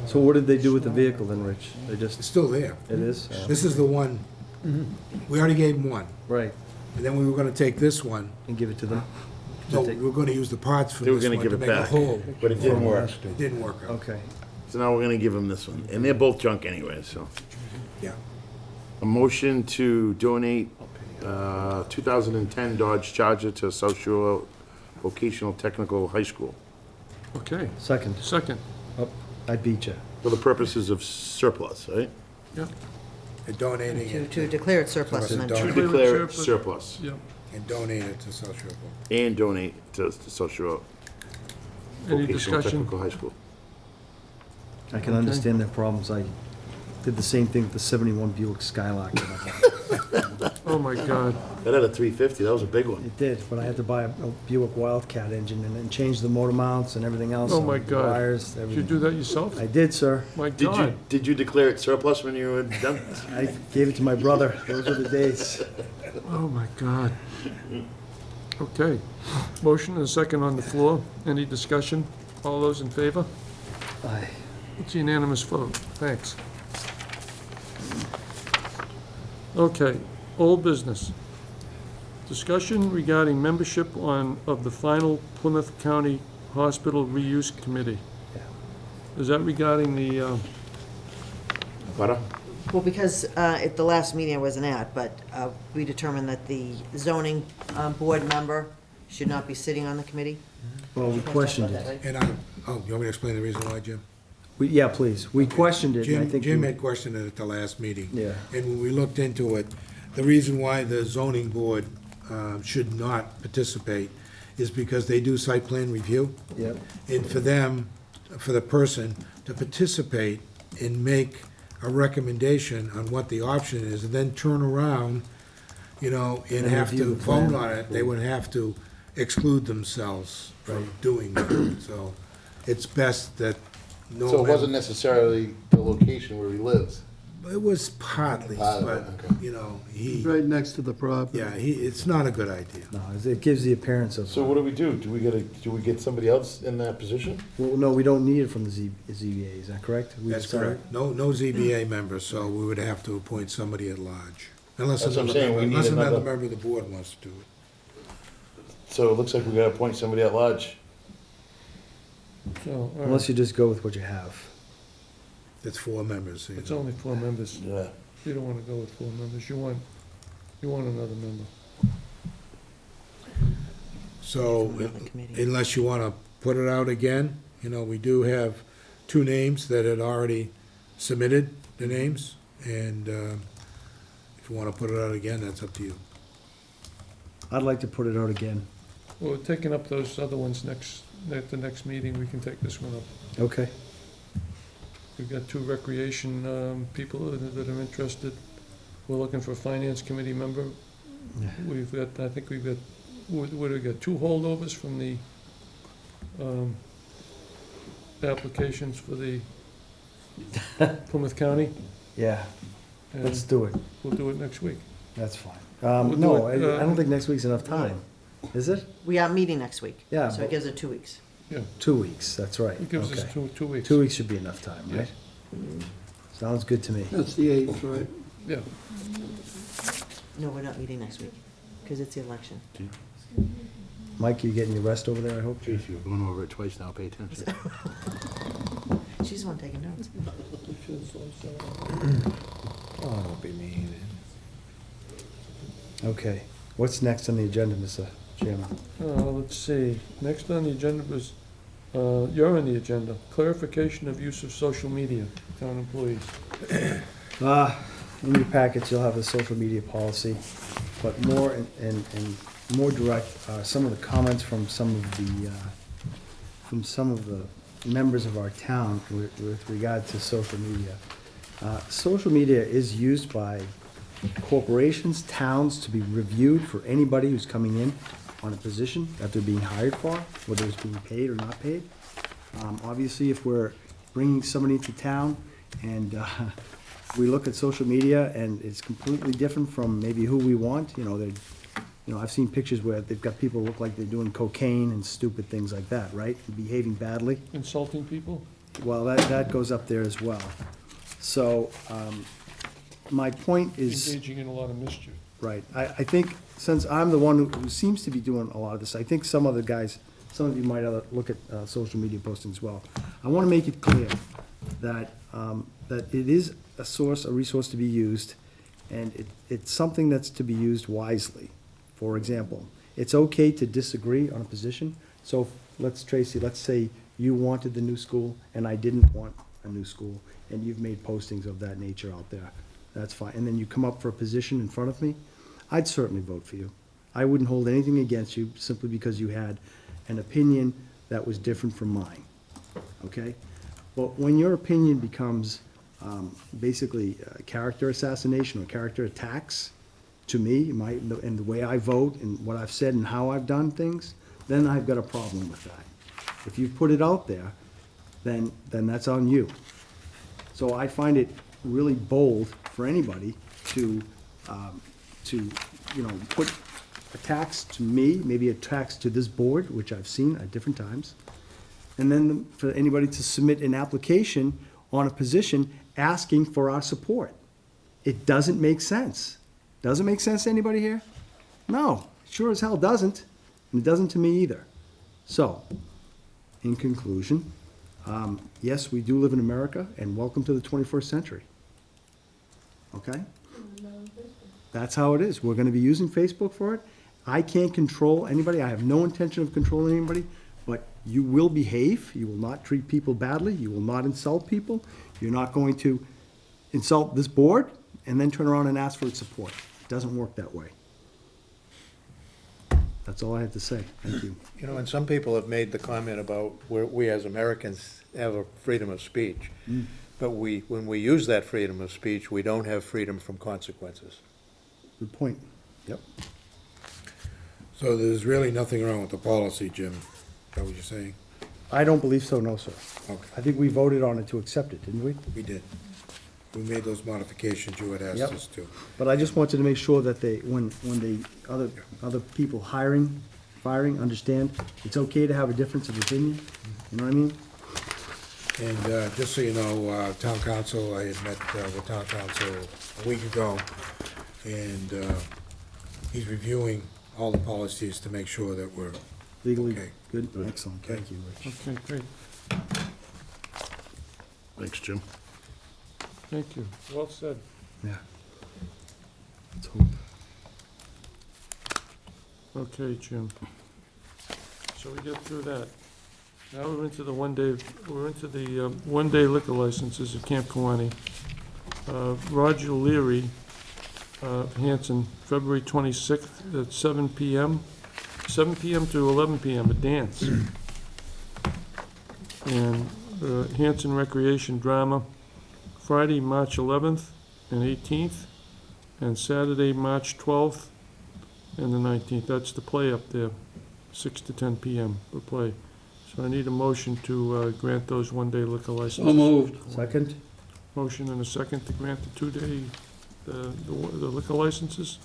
So what did they do with the vehicle then, Rich? They It's just, still there. it is? This is the one, we already gave them one, Right, and then we were gonna take this one, and give it to them? no, take- we were gonna use the parts from They were this gonna one give to it make a back. whole. But it didn't work. It didn't work out. Okay. So now we're gonna give them this one, and they're both junk anyway, so. Yeah. A motion to donate, 2010 Dodge Charger to Socio Vocational Technical High School Okay, Second. second, Oh, I beat you. for the purposes of surplus, right? yeah, And donating To, it, to declare it surplus and then. To To Declare declare it surplus. surplus yeah. and donate it to social. and donate to Socio Any Vocational discussion? Technical High School. I can understand their problems. I did the same thing with the 71 Buick Skylark. Oh, my God. That had a 350, that was a big one. It did, but I had to buy a Buick Wildcat engine and then change the motor mounts and everything else. Oh, my the God. Wires, Did you everything. do that yourself? I did, sir. My Did you, God. did you declare it surplus when you were done? I gave it to my brother. Those were the days. Oh, my God. Okay. Motion and a second on the floor. Any discussion? All those in favor? Aye. It's a unanimous vote. Thanks. Okay, old business. Discussion regarding membership of the final Plymouth County Hospital Reuse Committee. Is that regarding the, Butter? Well, because at the last meeting I wasn't at, but we determined that the zoning board member should not be sitting on the committee. Well, we questioned it. And you want me to explain the reason why, Jim? Yeah, please. We questioned it, and I Jim, think. Jim you- had questioned it at the last meeting. Yeah. And when we looked into it, the reason why the zoning board should not participate is because they do site plan review. Yep. And for them, for the person to participate and make a recommendation on what the option is, and then turn around, and And have review to the plan. vote on it, they would have to exclude themselves from doing that. So it's best that no. So it wasn't necessarily the location where he lives? It was partly, Part of but, it, okay. he, Right next to the property. yeah, it's not a good idea. No, it gives the appearance of. So what do we do? Do we get somebody else in that position? Well, no, we don't need it from the ZBA, is that correct? We That's decided- correct. No ZBA members, so we would have to appoint somebody at large. Unless That's what I'm another saying, member, we need unless another another- member of the board wants to do it. So it looks like we gotta appoint somebody at large. so, all right. Unless you just go with what you have. It's 4 members. It's only 4 members. Yeah. You don't want to go with 4 members. You want another member. So From another committee. unless you want to put it out again, we do have 2 names that had already submitted the names. And if you want to put it out again, that's up to you. I'd like to put it out again. Well, we're taking up those other ones at the next meeting. We can take this one up. Okay. We've got 2 recreation people that are interested. We're looking for a finance committee member. I think we've got, what do we got, 2 holdovers from the applications for the Plymouth County. Yeah, and let's do it. We'll do it next week. That's fine. We'll do No, it, I don't think next week's enough time. Is it? We are meeting next week. Yeah, So but- it gives it 2 weeks. Yeah, 2 weeks, that's right. it gives us Okay. 2 weeks. 2 weeks should be enough time, right? Sounds good to me. That's the 8th, right? Yeah, No, we're not meeting next week, because it's the election. Mike, you getting your rest over there, I hope? Chief, you're going over it twice now, pay attention. She's the one taking notes. Oh, don't be mean. Okay. What's next on the agenda, Mr. Chairman? let's see. Next on the agenda was, you're on the agenda. Clarification of use of social media, town employees. In your packets, you'll have the social media policy, but more and more direct, some of the comments from some of the members of our town with regard to social media. Social media is used by corporations, towns, to be reviewed for anybody who's coming in on a position that they're being hired for, whether it's being paid or not paid. Obviously, if we're bringing somebody into town and we look at social media and it's completely different from maybe who we want, I've seen pictures where they've got people who look like they're doing cocaine and stupid things like that, right? Behaving badly. Insulting people? Well, that goes up there as well. So, my point is. Engaging in a lot of mischief. Right. I think, since I'm the one who seems to be doing a lot of this, I think some other guys some of you might look at social media postings as well. I want to make it clear that, that it is a resource to be used, and it's something that's to be used wisely. For example, it's okay to disagree on a position. So Tracy, let's say you wanted the new school and I didn't want a new school, and you've made postings of that nature out there. That's fine. And then you come up for a position in front of me, I'd certainly vote for you. I wouldn't hold anything against you simply because you had an opinion that was different from mine, okay? But when your opinion becomes basically character assassination or character attacks to me, and the way I vote and what I've said and how I've done things, then I've got a problem with that. If you've put it out there, then that's on you. So I find it really bold for anybody to put attacks to me, maybe attacks to this board, which I've seen at different times, and then for anybody to submit an application on a position asking for our support. It doesn't make sense. Does it make sense to anybody here? No, sure as hell doesn't, and it doesn't to me either. So, in conclusion, yes, we do live in America, and welcome to the 21st century. Okay? That's how it is. We're gonna be using Facebook for it. I can't control anybody. I have no intention of controlling anybody, but you will behave. You will not treat people badly. You will not insult people. You're not going to insult this board and then turn around and ask for its support. It doesn't work that way. That's all I have to say. Thank you. You know, and some people have made the comment about where we as Americans have a freedom of speech. But when we use that freedom of speech, we don't have freedom from consequences. Good point. Yep. So there's really nothing wrong with the policy, Jim, is that what you're saying? I don't believe so, no, sir. Okay, I think we voted on it to accept it, didn't we? we did. We made those modifications you had asked Yep. us to. But I just wanted to make sure that when other people firing, understand it's okay to have a difference of opinion. You know what I mean? And just so you know, town council, I had met with town council a week ago, and he's reviewing all the policies to make sure that we're Legally, okay. good, excellent, thank you, Rich. Okay, great. Thanks, Jim. Thank you. Well said. Yeah. Let's hope. Okay, Jim. So we get through that. Now we're into the one-day liquor licenses at Camp Kawani. Roger Leary, Hanson, February 26th at 7 PM. 7 PM to 11 PM, a dance. And Hanson Recreation Drama, Friday, March 11th and 18th, and Saturday, March 12th and the 19th. That's the play up there, 6 to 10 PM for play. So I need a motion to grant those one-day liquor licenses. So moved. Second? Motion and a second to grant the two-day, the liquor licenses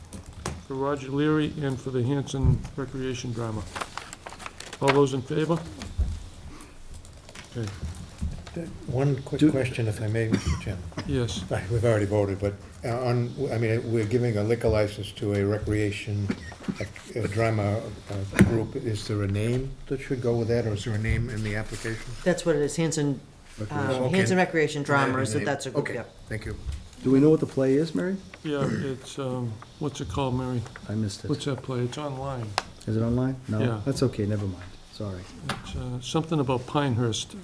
for Roger Leary and for the Hanson Recreation Drama. All those in favor? Okay, One quick question, if I may, Mr. Chairman. yes. We've already voted, but we're giving a liquor license to a recreation, a drama group. Is there a name that should go with that, or is there a name in the application? That's what it is, Hanson, Okay. Hanson Recreation Drama, is that that's a group, Okay, yep. thank you. Do we know what the play is, Mary? Yeah, it's, what's it called, Mary? I missed it. What's that play? It's online. Is it online? No? Yeah. That's okay, never mind, sorry. It's something about Pinehurst.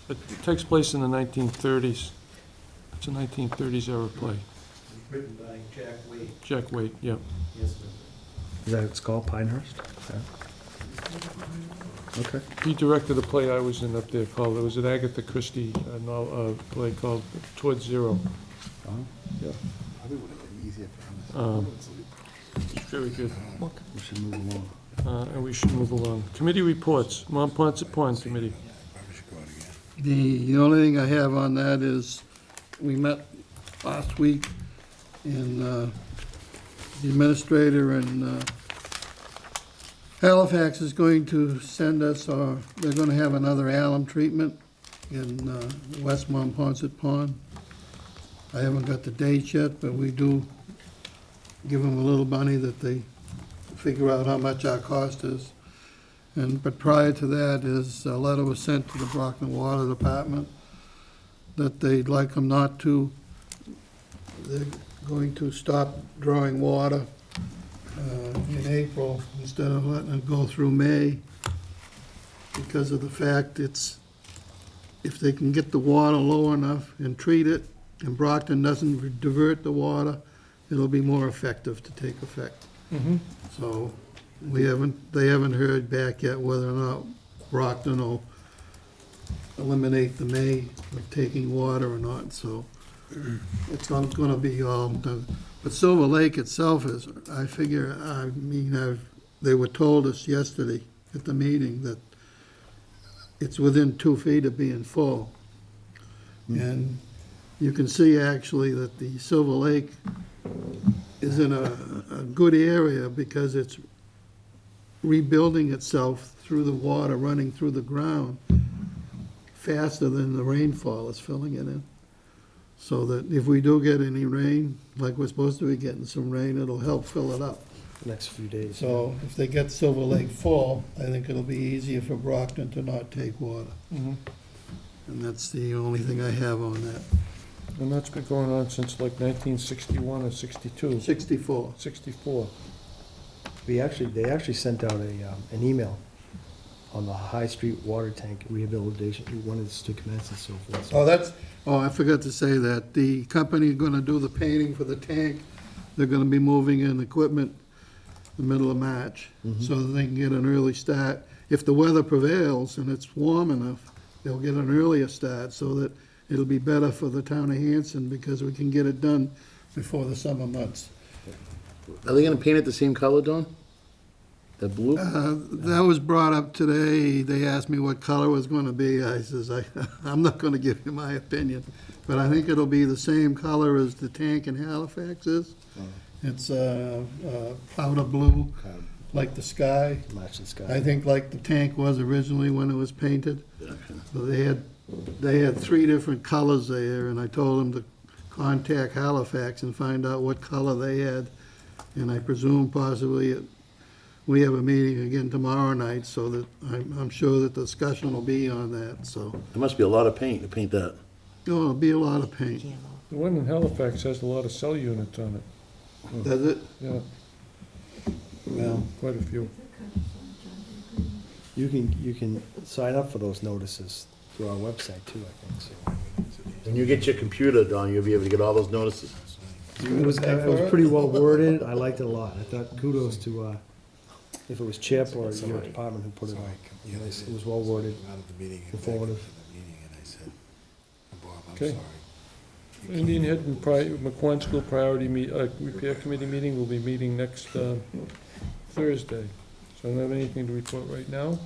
It takes place in the 1930s. It's a 1930s era play. Written by Jack Wade. Jack Waite, yeah. Yes, sir. Is that what it's called, Pinehurst? Yeah. Okay. He directed a play I was in up there called, it was an Agatha Christie play called Towards Zero. Oh, Yeah. Probably would have been easier for him. It's very good. we should move along. And we should move along. Committee reports, Mont Ponce Pond Committee. Probably should go out again. The only thing I have on that is, we met last week, and the administrator in Halifax is going to send us, or they're gonna have another alum treatment in West Mont Ponce Pond. I haven't got the dates yet, but we do give them a little money that they figure out how much our cost is. but prior to that is a letter was sent to the Brockton Water Department that they'd like them not to, they're going to stop drawing water in April instead of letting it go through May, because of the fact if they can get the water low enough and treat it, and Brockton doesn't divert the water, it'll be more effective to take effect. So they haven't heard back yet whether or not Brockton will eliminate the May of taking water or not, so it's not gonna be all done. But Silver Lake itself is, I figure, they were told us yesterday at the meeting that it's within 2 feet of being full. And you can see actually that the Silver Lake is in a good area because it's rebuilding itself through the water running through the ground faster than the rainfall is filling it in. So that if we do get any rain, like we're supposed to be getting some rain, it'll help fill it up. Next few days. So if they get Silver Lake full, I think it'll be easier for Brockton to not take water. And that's the only thing I have on that. And that's been going on since like 1961 or 62. 64. 64. They actually sent out an email on the High Street water tank rehabilitation. We wanted us to commence and so forth. I forgot to say that. The company gonna do the painting for the tank. They're gonna be moving in equipment the middle of March, so that they can get an early start. If the weather prevails and it's warm enough, they'll get an earlier start so that it'll be better for the town of Hanson because we can get it done before the summer months. Are they gonna paint it the same color, Don? The blue? That was brought up today. They asked me what color it was gonna be. I says, I'm not gonna give you my opinion, but I think it'll be the same color as the tank in Halifax is. It's powder blue, like the sky. Match the sky. I think like the tank was originally when it was painted. So they had 3 different colors there, and I told them to contact Halifax and find out what color they had. And I presume possibly we have a meeting again tomorrow night, so that I'm sure that the discussion will be on that, so. There must be a lot of paint to paint that. Oh, it'll be a lot of paint. The one in Halifax has a lot of cell units on it. Does it? Yeah, Well, quite a few. You can sign up for those notices through our website too, I think, so. When you get your computer, Don, you'll be able to get all those notices. It was pretty well worded. I liked it a lot. I thought kudos to, if it was Chip or your department who put it on. It was well worded, informative. Okay. Indian Head and McQuon School Priority Repair Committee meeting will be meeting next Thursday. So I don't have anything to report right now,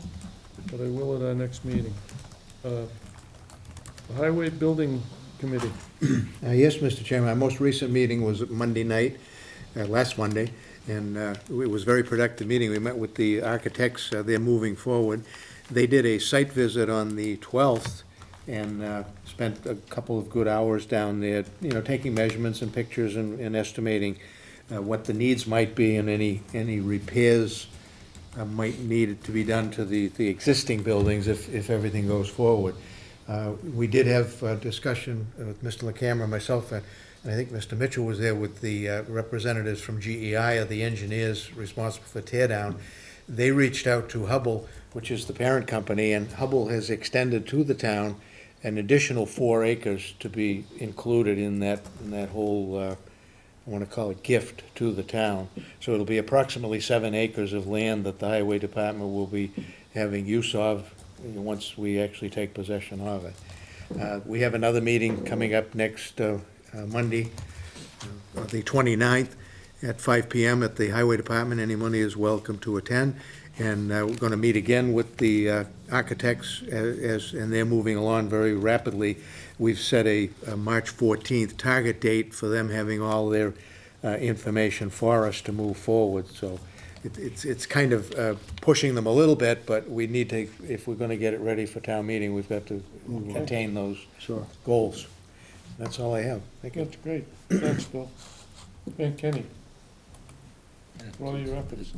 but I will at our next meeting. The Highway Building Committee. Yes, Mr. Chairman, our most recent meeting was Monday night, last Monday, and it was a very productive meeting. We met with the architects, they're moving forward. They did a site visit on the 12th and spent a couple of good hours down there, taking measurements and pictures and estimating what the needs might be and any repairs might need to be done to the existing buildings if everything goes forward. We did have a discussion with Mr. LaCamera, myself, and I think Mr. Mitchell was there with the representatives from GEI, or the engineers responsible for tear down. They reached out to Hubble, which is the parent company, and Hubble has extended to the town an additional 4 acres to be included in that whole, I want to call it gift to the town. So it'll be approximately 7 acres of land that the Highway Department will be having use of once we actually take possession of it. We have another meeting coming up next Monday, the 29th, at 5 p.m. at the Highway Department. Anyone is welcome to attend. And we're going to meet again with the architects, and they're moving along very rapidly. We've set a March 14th target date for them having all their information for us to move forward. So it's kind of pushing them a little bit, but we need to, if we're going to get it ready for town meeting, we've got to attain those goals. That's all I have. Thank you. That's great. Thanks, Bill. And Kenny, for all your efforts.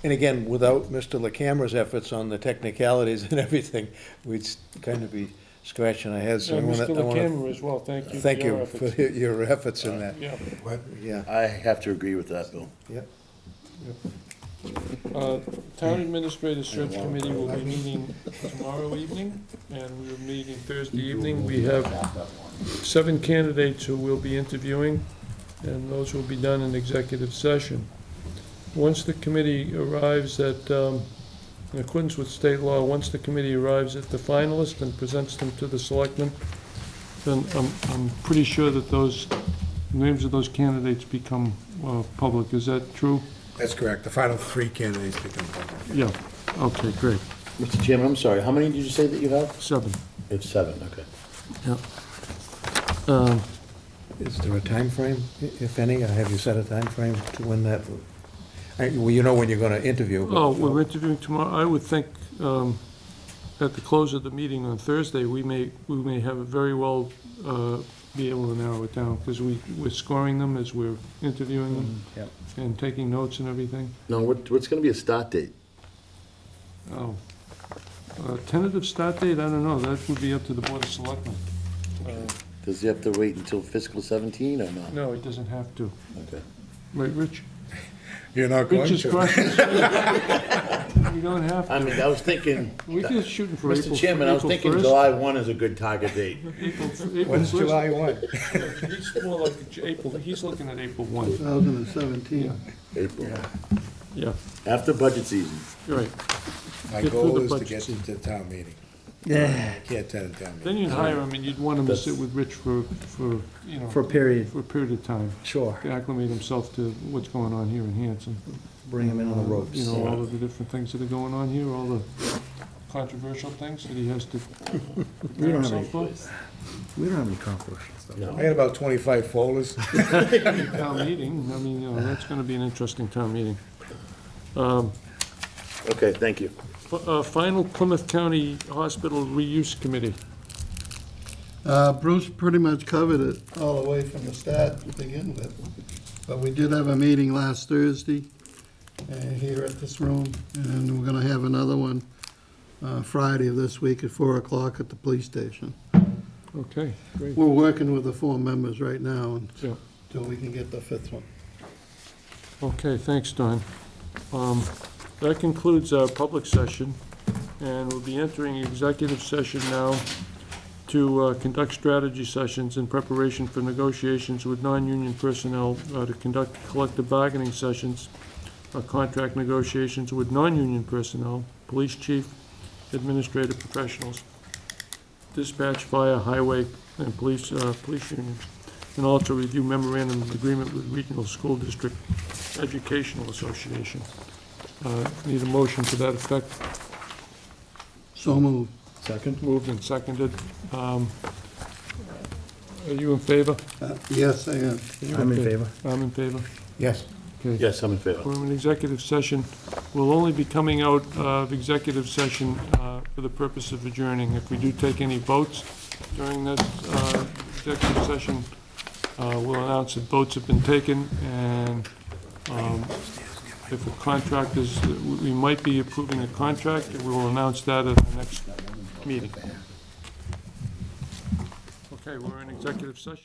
And again, without Mr. LaCamera's efforts on the technicalities and everything, we'd kind of be scratching our heads. So I wanna- Mr. I wanna LaCamera as well, thank you. Thank your you for efforts. your efforts in that. Yeah. Yeah, I have to agree with that, Bill. yep. Town Administrator Search Committee will be meeting tomorrow evening, and we're meeting Thursday evening. We have 7 candidates who we'll be interviewing, and those will be done in executive session. Once the committee arrives at, in accordance with state law, once the committee arrives at the finalist and presents them to the selectmen, then I'm pretty sure that those names of those candidates become public. Is that true? That's correct. The final 3 candidates become public. Yeah. Okay, great. Mr. Chairman, I'm sorry, how many did you say that you have? 7. It's 7, okay. Yeah. Is there a time frame, if any? Have you set a time frame to when that, well, you know when you're gonna interview. but- Oh, we're interviewing tomorrow. I would think at the close of the meeting on Thursday, we may have it very well be able to narrow it down, because we're scoring them as we're interviewing them Yep. and taking notes and everything. No, what's gonna be a start date? Oh. Tentative start date, I don't know. That would be up to the Board of Selectmen. Does he have to wait until fiscal 17 or not? No, it doesn't have to. Okay. Right, Rich? You're not going Rich is to. crossing. You don't have I to. mean, I was thinking, We're just shooting for April. Mr. Chairman, I was April thinking 1st. July 1 is a good target date. April When's 1st. July 1? He's more like April, he's looking at April 1. 2017. April, Yeah, after budget season. you're right. My Get through goal the is to budget get season. to the town meeting. Yeah, I can't attend a town Then meeting. you'd hire him and you'd want him to sit with Rich for, you know, for a period, for a period of time, sure. to acclimate himself to what's going on here in Hanson. Bring him in on the ropes. You know, all of the different things that are going on here, all the controversial things that he has to We prepare don't have himself any, for. we don't have any controversial stuff. No. I had about 25 folders. Town meeting, I mean, you know, that's gonna be an interesting town meeting. Okay, thank you. Final Plymouth County Hospital Reuse Committee. Bruce pretty much covered it all the way from the start to begin with. But we did have a meeting last Thursday here at this room, and we're gonna have another one Friday of this week at 4 o'clock at the police station. Okay, great. We're working with the 4 members right now Yeah. until we can get the 5th one. Okay, thanks, Don. That concludes our public session, and we'll be entering executive session now to conduct strategy sessions in preparation for negotiations with non-union personnel, to conduct collective bargaining sessions, contract negotiations with non-union personnel, police chief, administrative professionals, dispatch, fire, highway, and police unions, and also review memorandum of agreement with Regional School District Educational Association. Need a motion to that effect? So moved. Second? Moved and seconded. Are you in favor? Yes, I am. I'm in Okay. favor. I'm in favor. Yes. Okay. Yes, I'm in favor. We're in executive session. We'll only be coming out of executive session for the purpose of adjourning. If we do take any votes during that executive session, we'll announce that votes have been taken, and if a contract is, we might be approving a contract, and we'll announce that at the next meeting. Okay, we're in executive session.